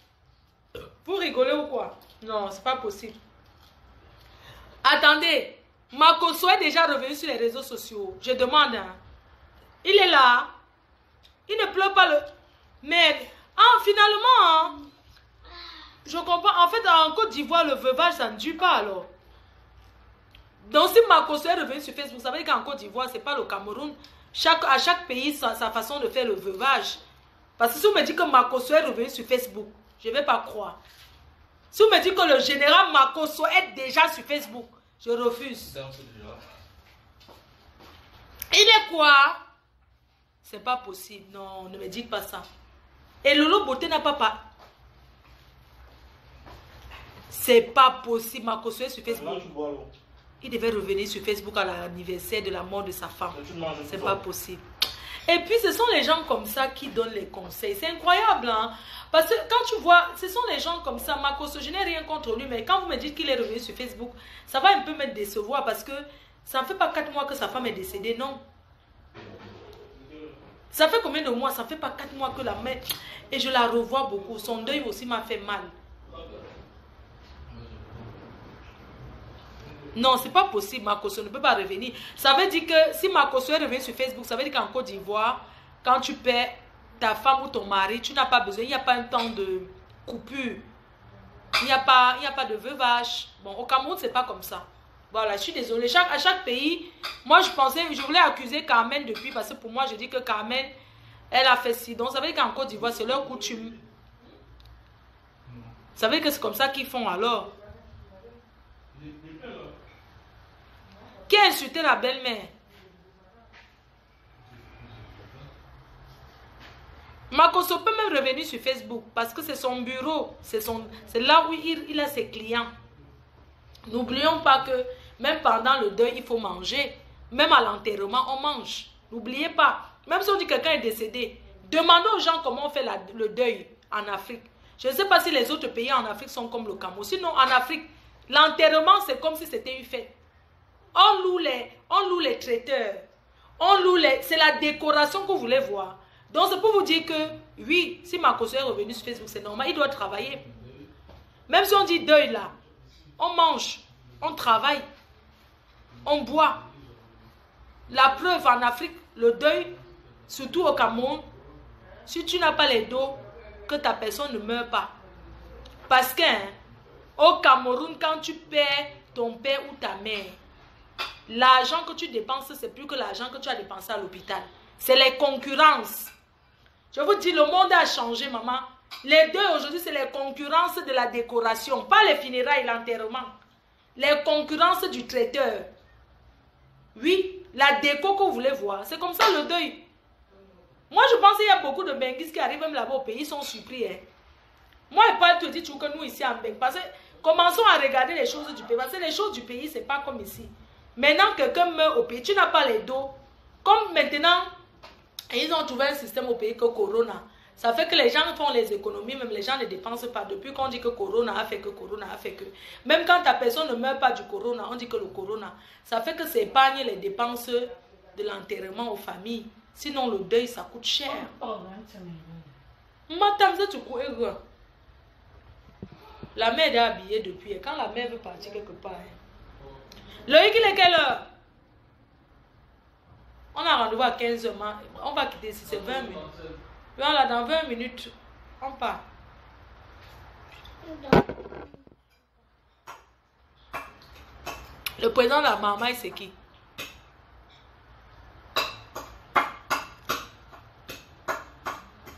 Vous rigolez ou quoi? Non, c'est pas possible. Attendez. Makoso est déjà revenu sur les réseaux sociaux. Je demande. Hein. Il est là. Il ne pleure pas le... Mais, finalement, hein, je comprends. En fait, en Côte d'Ivoire, le veuvage, ça ne dure pas alors. Donc, si Makoso est revenu sur Facebook, ça veut dire qu'en Côte d'Ivoire, c'est pas le Cameroun. À chaque pays, sa façon de faire le veuvage. Parce que si vous me dites que Makoso est revenu sur Facebook, je ne vais pas croire. Si vous me dites que le général Makoso est déjà sur Facebook, je refuse. Il est quoi? C'est pas possible. Non, ne me dites pas ça. Et Lolo Beauté n'a pas... C'est pas possible. Makoso est sur Facebook. Il devait revenir sur Facebook à l'anniversaire de la mort de sa femme. C'est pas possible. Et puis, ce sont les gens comme ça qui donnent les conseils. C'est incroyable, hein? Parce que quand tu vois, ce sont les gens comme ça. Makoso, je n'ai rien contre lui, mais quand vous me dites qu'il est revenu sur Facebook, ça va un peu me décevoir parce que ça ne fait pas 4 mois que sa femme est décédée, non. Ça fait combien de mois? Ça fait pas 4 mois que la mère... Et je la revois beaucoup. Son deuil aussi m'a fait mal. Non, c'est pas possible. Makoso ne peut pas revenir. Ça veut dire que si Makoso est revenu sur Facebook, ça veut dire qu'en Côte d'Ivoire, quand tu perds ta femme ou ton mari, tu n'as pas besoin. Il n'y a pas un temps de coupure. Il n'y a pas de veuvage. Bon, au Cameroun, c'est pas comme ça. Voilà, je suis désolée. À chaque pays, moi je voulais accuser Carmen depuis, parce que pour moi, je dis que Carmen, elle a fait ci. Donc, ça veut dire qu'en Côte d'Ivoire, c'est leur coutume. Ça veut dire que c'est comme ça qu'ils font alors. Qui a insulté la belle-mère? Makoso peut même revenir sur Facebook parce que c'est son bureau. C'est là où il a ses clients. N'oublions pas que même pendant le deuil, il faut manger. Même à l'enterrement, on mange. N'oubliez pas. Même si on dit que quelqu'un est décédé, demandez aux gens comment on fait le deuil en Afrique. Je ne sais pas si les autres pays en Afrique sont comme le Cameroun. Sinon, en Afrique, l'enterrement, c'est comme si c'était une fête. On loue les traiteurs. C'est la décoration que vous voulez voir. Donc, c'est pour vous dire que, oui, si Makoso est revenu sur Facebook, c'est normal, il doit travailler. Même si on dit deuil là, on mange, on travaille, on boit. La preuve en Afrique, le deuil, surtout au Cameroun, si tu n'as pas les dos, que ta personne ne meurt pas. Parce que, au Cameroun, quand tu perds ton père ou ta mère, l'argent que tu dépenses, c'est plus que l'argent que tu as dépensé à l'hôpital. C'est les concurrences. Je vous dis, le monde a changé, maman. Les deux aujourd'hui, c'est les concurrences de la décoration. Pas les funérailles, l'enterrement. Les concurrences du traiteur. Oui, la déco que vous voulez voir. C'est comme ça le deuil. Moi, je pense qu'il y a beaucoup de benguis qui arrivent même là-bas au pays, ils sont surpris. Hein. Moi, je ne peux pas te dire que nous, ici, en Bengue. Parce que commençons à regarder les choses du pays. Parce que les choses du pays, ce n'est pas comme ici. Maintenant, quelqu'un meurt au pays, tu n'as pas les dos. Comme maintenant, ils ont trouvé un système au pays que Corona. Ça fait que les gens font les économies, même les gens ne dépensent pas. Depuis qu'on dit que Corona a fait que Corona a fait que. Même quand ta personne ne meurt pas du Corona, on dit que le Corona. Ça fait que c'est épargne les dépenses de l'enterrement aux familles. Sinon, le deuil, ça coûte cher. La mère est habillée depuis. Et quand la mère veut partir quelque part, Loïc, il est quelle heure? On a rendez-vous à 15h. On va quitter ici, c'est 20 minutes. Voilà, dans 20 minutes, on part. Le président de la Marmaille, c'est qui?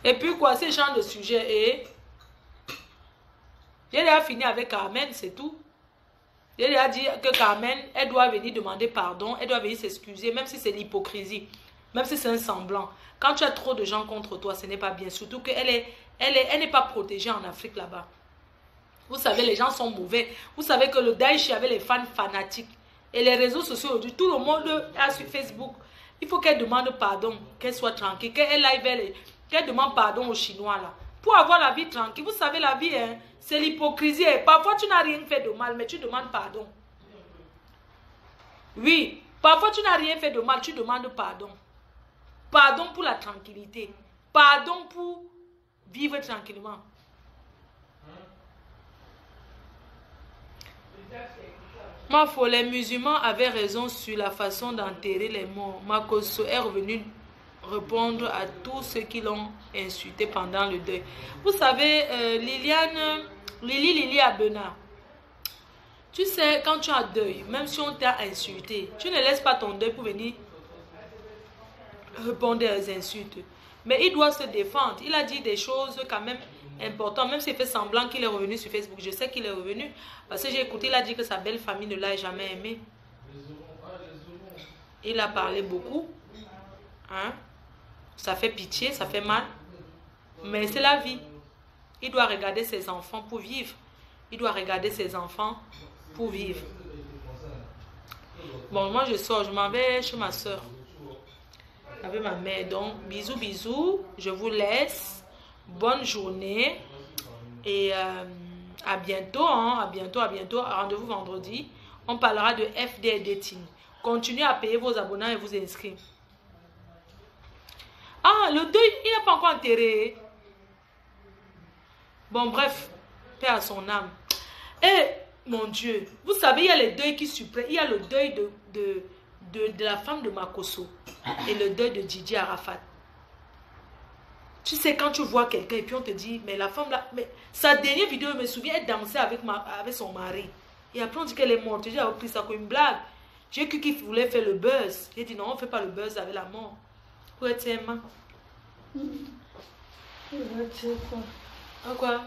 Et puis quoi, ces genre de sujet. Et j'ai déjà fini avec Carmen, c'est tout. J'ai déjà dit que Carmen, elle doit venir demander pardon, elle doit venir s'excuser, même si c'est l'hypocrisie, même si c'est un semblant. Quand tu as trop de gens contre toi, ce n'est pas bien. Surtout qu'elle n'est pas protégée en Afrique là-bas. Vous savez, les gens sont mauvais. Vous savez que le Daesh avait les fans fanatiques. Et les réseaux sociaux aujourd'hui, tout le monde est sur Facebook. Il faut qu'elle demande pardon, qu'elle soit tranquille, qu'elle demande pardon aux Chinois là. Pour avoir la vie tranquille. Vous savez, la vie, hein, c'est l'hypocrisie. Parfois, tu n'as rien fait de mal, mais tu demandes pardon. Oui, parfois tu n'as rien fait de mal, tu demandes pardon. Pardon pour la tranquillité. Pardon pour vivre tranquillement. Ma foi, les musulmans avaient raison sur la façon d'enterrer les morts. Makosso est revenu répondre à tous ceux qui l'ont insulté pendant le deuil. Vous savez, Lily Abena, tu sais, quand tu as deuil, même si on t'a insulté, tu ne laisses pas ton deuil pour venir répondre aux insultes. Mais il doit se défendre. Il a dit des choses quand même importantes, même s'il fait semblant qu'il est revenu sur Facebook. Je sais qu'il est revenu parce que j'ai écouté, il a dit que sa belle famille ne l'a jamais aimé. Il a parlé beaucoup. Hein? Ça fait pitié, ça fait mal. Mais c'est la vie. Il doit regarder ses enfants pour vivre. Il doit regarder ses enfants pour vivre. Bon, moi je sors, je m'en vais chez ma soeur. Avec ma mère. Donc, bisous, bisous. Je vous laisse. Bonne journée. Et à bientôt. Hein, à bientôt, à bientôt. Rendez-vous vendredi. On parlera de FD Dating. Continuez à payer vos abonnés et vous inscrire. Ah, le deuil, il n'a pas encore enterré. Bon, bref. Paix à son âme. Et, mon Dieu, vous savez, il y a les deuils qui suppriment. Il y a le deuil de la femme de Makosso et le deuil de Didier Arafat. Tu sais, quand tu vois quelqu'un et puis on te dit, mais la femme là, mais sa dernière vidéo, je me souviens, elle dansait avec son mari. Et après on dit qu'elle est morte. J'ai pris ça comme une blague. J'ai cru qu'il voulait faire le buzz. J'ai dit non, on ne fait pas le buzz avec la mort. Où est-ce que quoi?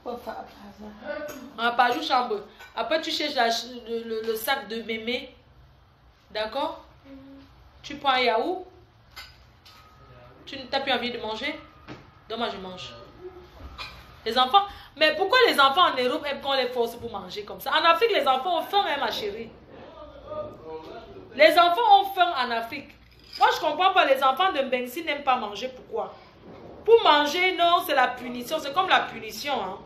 On pas jouer chambre. Après tu cherches le sac de mémé. D'accord? Tu prends un yaourt. Tu n'as plus envie de manger? Donc moi je mange. Les enfants. Mais pourquoi les enfants en Europe aiment qu'on les force pour manger comme ça? En Afrique, les enfants ont faim, hein, ma chérie. Les enfants ont faim en Afrique. Moi je comprends pas, les enfants de Mbengsi n'aiment pas manger. Pourquoi? Pour manger, non, c'est la punition. C'est comme la punition. Hein?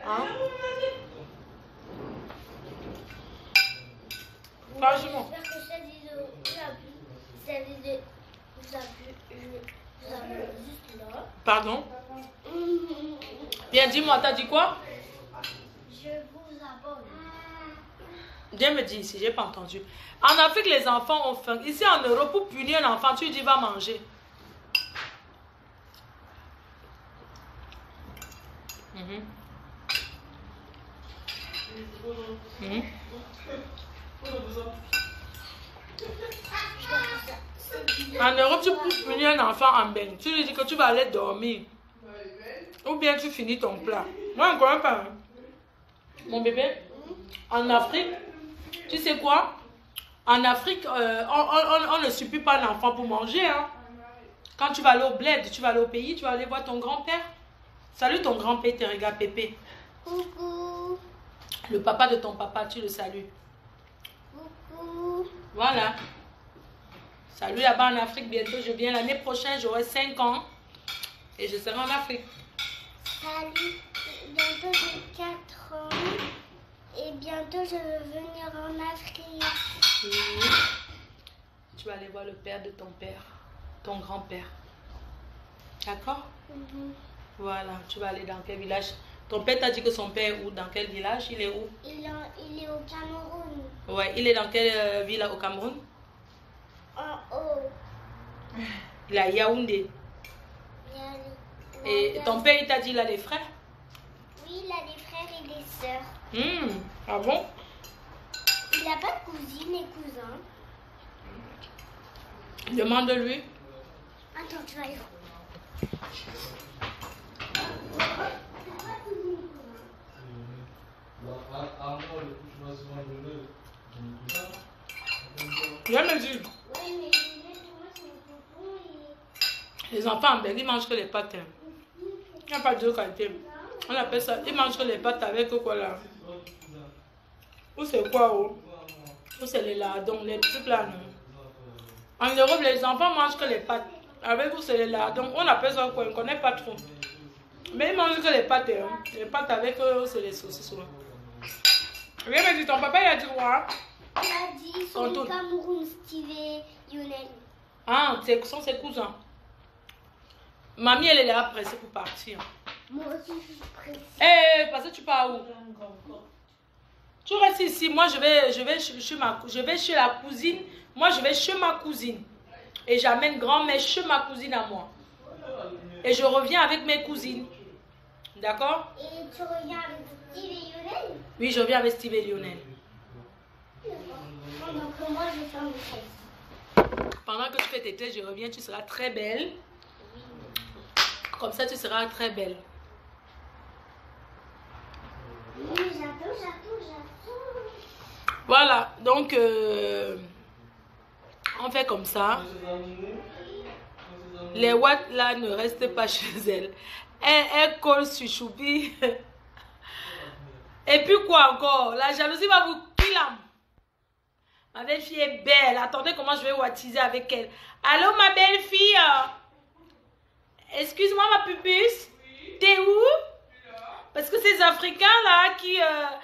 Hein? Franchement. Pardon? Bien, dis-moi, t'as dit quoi? Je vous abonne. Viens me dire ici, j'ai pas entendu. En Afrique, les enfants ont faim. Ici en Europe, pour punir un enfant, tu dis va manger. En Europe, tu peux punir un enfant en bain. Tu lui dis que tu vas aller dormir. Ou bien tu finis ton plat. Moi, je ne comprends pas. Hein. Mon bébé, en Afrique, tu sais quoi? En Afrique, on ne supplie pas un enfant pour manger. Hein. Quand tu vas aller au bled, tu vas aller au pays, tu vas aller voir ton grand-père. Salut ton grand-père, te regarde Pépé. Coucou. Le papa de ton papa, tu le salues. Coucou. Voilà. Salut là-bas en Afrique, bientôt je viens l'année prochaine, j'aurai 5 ans et je serai en Afrique. Salut, bientôt j'ai 4 ans et bientôt je veux venir en Afrique. Oui. Tu vas aller voir le père de ton père, ton grand-père. D'accord? Voilà, tu vas aller dans quel village? Ton père t'a dit que son père est où? Dans quel village? Il est où? Il est au Cameroun. Ouais, il est dans quelle ville au Cameroun? En haut. Il est à Yaoundé. Et ton père, il t'a dit qu'il a des frères? Oui, il a des frères et des sœurs. Ah bon? Il n'a pas de cousine et cousins. Demande-lui. Attends, tu vas aller. Viens me dire. Les enfants en Belgique, ils mangent que les pâtes. Hein. Il n'y a pas de qualité. On appelle ça, ils mangent que les pâtes avec quoi là? Ou c'est quoi? Oh? Ou c'est les lardons, les trucs là, non? En Europe, les enfants mangent que les pâtes. Avec vous, c'est les lardons. On appelle ça quoi? On ne connaît pas trop. Mais ils mangent que les pâtes. Hein. Les pâtes avec eux, c'est les saucisses. Viens me dire, ton papa, il a dit quoi? Elle a dit, ils sont du Cameroun, Steve et Lionel. Ah, ce sont ses cousins. Mamie, elle est là pressée pour partir. Moi aussi, je suis pressée. Eh, parce que tu pars où? Tu restes ici. Moi, je vais chez la cousine. Moi, je vais chez ma cousine. Et j'amène grand-mère chez ma cousine à moi. Et je reviens avec mes cousines. D'accord? Et tu reviens avec Steve et Lionel? Oui, je reviens avec Steve et Lionel. Donc moi, je vais faire mes tresses. Pendant que tu fais tes tresses, je reviens, tu seras très belle. Comme ça, tu seras très belle. Oui, j'attends. Voilà, donc on fait comme ça. Les Watts là ne restent pas chez elle. Elle colle sur Choupi. Et puis quoi encore? La jalousie va vous killer. Ma belle-fille est belle. Attendez comment je vais wattiser avec elle. Allô ma belle-fille? Excuse-moi ma pupus. T'es où? Parce que ces Africains là,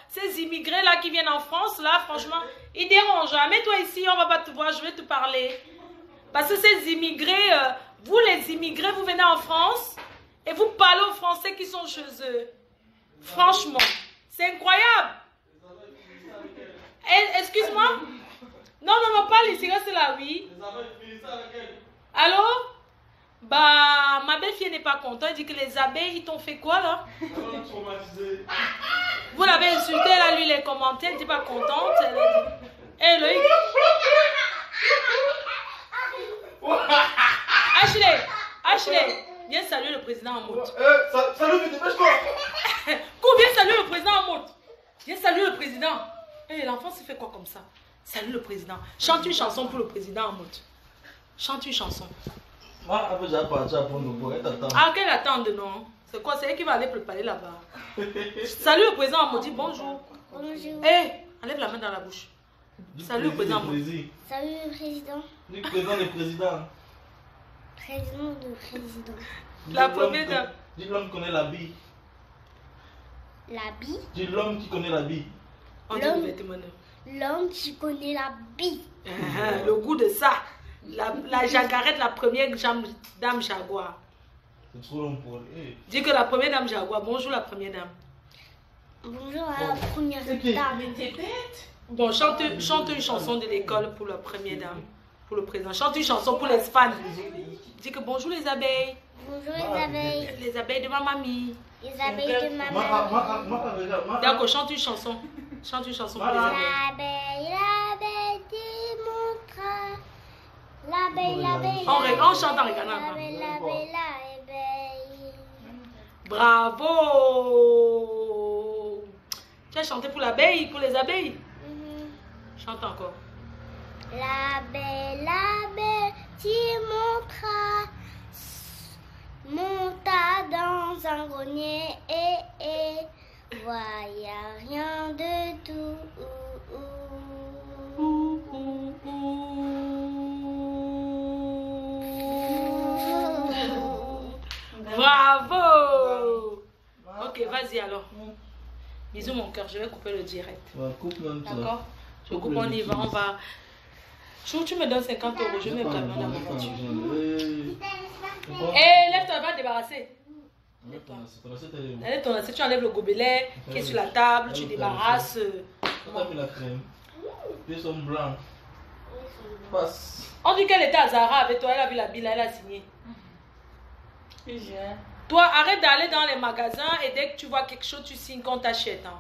ces immigrés là qui viennent en France là, franchement, ils dérangent. Mets-toi ici, on va pas te voir, je vais te parler. Parce que ces immigrés, vous les immigrés, vous venez en France et vous parlez aux Français qui sont chez eux. Franchement, c'est incroyable. Excuse-moi. Non, pas les cigares, c'est là, oui. Allô? Bah, ma belle-fille n'est pas contente. Elle dit que les abeilles, ils t'ont fait quoi, là? Vous l'avez insulté, elle a lu les commentaires, elle n'est pas contente. Elle a dit... Hé, Loïc. Ashley, viens saluer le président en mode. Salut, dépêche-toi. Viens saluer le président en mode. Viens saluer le président. Hé, l'enfant se fait quoi comme ça? Salut le président. Chante une chanson pour le président en mode. Chante une chanson. Moi, après, j'ai parti à prendre le bois. Ah, qu'elle attende, non? C'est quoi? C'est elle qui va aller préparer là-bas. Salut le président en mode. Dis bonjour. Bonjour. Hé, enlève la main dans la bouche. Salut le président en mode. Salut le président. Du président des présidents. Président de président. La première dame. Dis l'homme qui connaît la bille. La bille? Dis l'homme qui connaît la bille. L'homme qui connaît la bille. Le goût de ça. La jaguarette, la première dame jaguar. C'est trop long pour elle. Dis que la première dame jaguar. Bonjour la première dame. Bonjour à la première dame. Bon, chante une chanson de l'école pour la première dame. Pour le président. Chante une chanson pour les fans. Dis que bonjour les abeilles. Bonjour les abeilles. Les abeilles de ma mamie. Les abeilles de ma mamie. D'accord, chante une chanson. Chante une chanson pour les abeilles. L'abeille démontra. L'abeille. On chante en regardant. L'abeille. Bravo. Tu as chanté pour l'abeille, pour les abeilles? Chante encore. L'abeille démontra. Monta dans un grenier et voyait rien de tout. Bravo. Ok, vas-y alors. Bisous mon cœur, je vais couper le direct. D'accord? Je coupe, on y va, on va. Tu me donnes 50 €, je mets le camion dans ma voiture. Hé, lève-toi, va te débarrasser. Lève-toi, tu enlèves le gobelet qui est sur la table, tu débarrasses. On a mis la crème. Ils sont blancs. Passe. On dit qu'elle était à Zara avec toi, elle a vu la bille, elle a signé. Toi, arrête d'aller dans les magasins et dès que tu vois quelque chose, tu signes qu'on t'achète. Hein.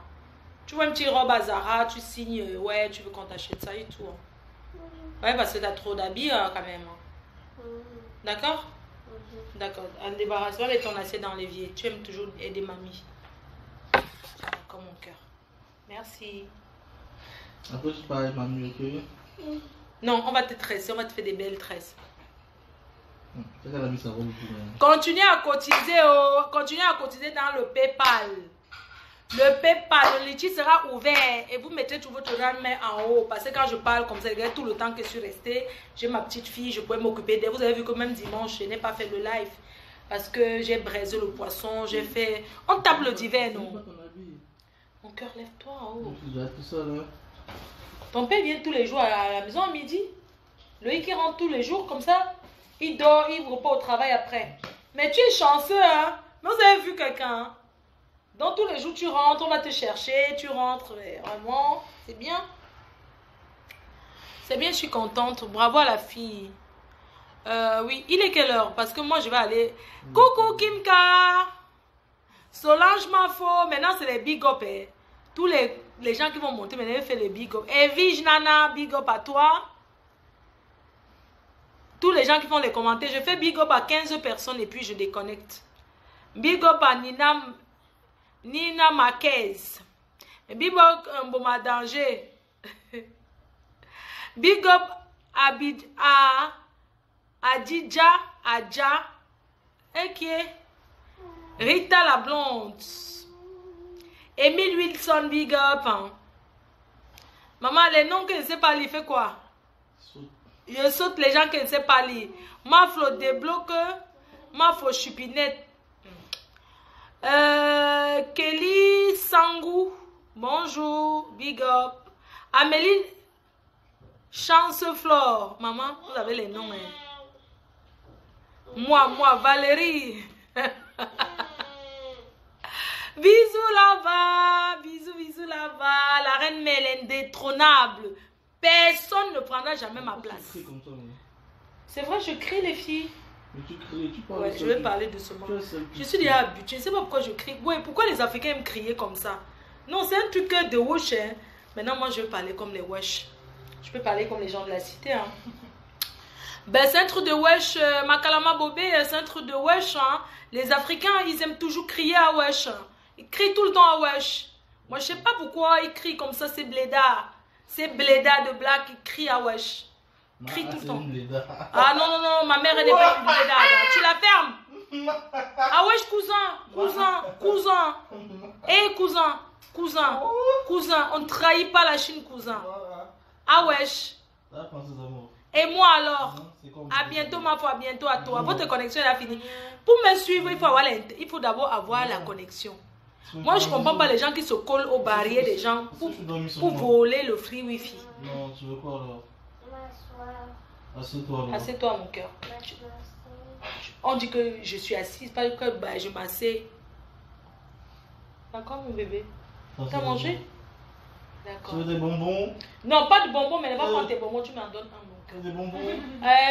Tu vois une petite robe à Zara, tu signes, ouais, tu veux qu'on t'achète ça et tout. Hein. Ouais, parce que t'as trop d'habits quand même. Hein. D'accord? D'accord. Débarrasse-toi avec ton assiette dans l'évier. Tu aimes toujours aider mamie. Comme mon cœur. Merci. Après, je parle avec mamie, ok? Non, on va te tresser, on va te faire des belles tresses. Elle a mis sa robe. Continuez à cotiser dans le PayPal. Le PayPal, le litchi sera ouvert et vous mettez tout votre main en haut. Parce que quand je parle comme ça, tout le temps que je suis restée, j'ai ma petite fille, je pourrais m'occuper d'elle. Vous avez vu que même dimanche, je n'ai pas fait de live. Parce que j'ai braisé le poisson, j'ai fait... On tape le divers, non? Mon cœur, lève-toi en haut. Ton père vient tous les jours à la maison à midi. Loïc, il rentre tous les jours comme ça. Il dort, il ne va pas au travail après. Mais tu es chanceux, hein. Mais vous avez vu quelqu'un, hein? Donc tous les jours, tu rentres, on va te chercher, tu rentres. Vraiment, c'est bien. C'est bien, je suis contente. Bravo à la fille. Oui, il est quelle heure? Parce que moi, je vais aller... Coucou, Kimka! Solange Mafo. Maintenant, c'est les big up. Eh. Tous les gens qui vont monter, maintenant, ils font les big up. Evige Nana, big up à toi. Tous les gens qui font les commentaires, je fais big up à 15 personnes et puis je déconnecte. Big up à Nina Marquez. Big up à Mboma Danger. Big up à Adja Adja. Ok. Rita la blonde. Emile Wilson, big up. Hein. Maman, les noms que je ne sais pas lire, fait quoi? Je saute les gens qui ne savent pas lire. Ma Flo débloque. Ma Flo chupinette. Kelly Sangou. Bonjour. Big up. Amélie Chance Flore. Maman, vous avez les noms. Hein. Moi, Valérie. Bisous là-bas. Bisous là-bas. La reine Mel indétrônable. Personne ne prendra jamais ma place. C'est vrai, je crie les filles. Mais tu cries, tu parles. Ouais, je vais parler doucement. Je suis déjà habituée. Je ne sais pas pourquoi je crie. Ouais, pourquoi les Africains aiment crier comme ça? Non, c'est un truc de wesh. Hein. Maintenant, moi, je vais parler comme les wesh. Je peux parler comme les gens de la cité. Hein. Ben, c'est un truc de wesh. Makalama Bobé, c'est un truc de wesh. Hein. Les Africains, ils aiment toujours crier à wesh. Ils crient tout le temps à wesh. Moi, je ne sais pas pourquoi ils crient comme ça, c'est blédard. C'est blédard de black qui crie à wesh. Crie tout le temps. Ah non, ma mère elle n'est pas une blédard. Tu la fermes. Ah wesh, cousin. Eh cousin, on ne trahit pas la Chine, cousin. Ah wesh. Et moi alors? À bientôt ma foi, à bientôt à toi. Votre connexion elle a fini. Pour me suivre, il faut d'abord avoir la connexion. Moi, je ne comprends pas les gens qui se collent aux barrières des gens pour voler le free wifi. Non, tu veux quoi alors? Assieds-toi. Assieds-toi, mon cœur. On dit que je suis assise, pas que bah, je m'assieds. D'accord, mon bébé? T'as mangé? D'accord. Tu veux des bonbons? Non, pas de bonbons, mais ne va pas prendre tes bonbons, tu m'en donnes un, mon cœur. Des bonbons?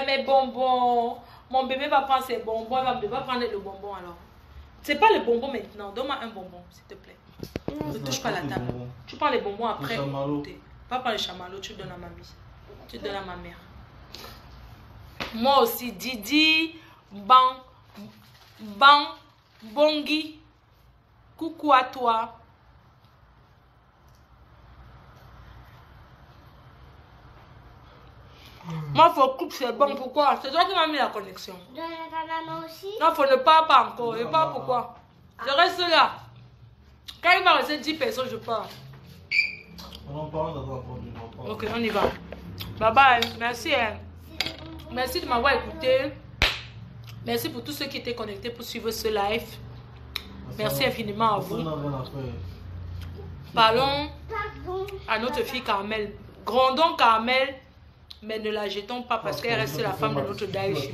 Mes bonbons. Mon bébé va prendre ses bonbons, il va prendre le bonbon alors. C'est pas le bonbon maintenant. Donne-moi un bonbon, s'il te plaît. Ne touche pas la table. Tu prends les bonbons après. Pas prendre le chamallow, tu donnes à mamie. Tu donnes à ma mère. Moi aussi, Didi, Bongi. Coucou à toi. Moi, faut couper, c'est bon. Pourquoi? C'est toi qui m'as mis la connexion. Aussi. Non, faut ne parle pas encore. Je parle pourquoi? Je reste là. Quand il va rester 10 personnes, je pars. Ok, on y va. Bye bye. Merci. Hein. Merci de m'avoir écouté. Merci pour tous ceux qui étaient connectés pour suivre ce live. Merci infiniment à vous. Parlons à notre fille Carmel. Grondons Carmel. Mais ne la jetons pas parce qu'elle reste la femme de notre Daïch.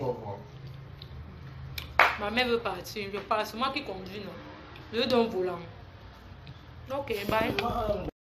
Ma mère veut partir. Je pars. C'est moi qui conduis. Non. Je donne volant. Ok, bye.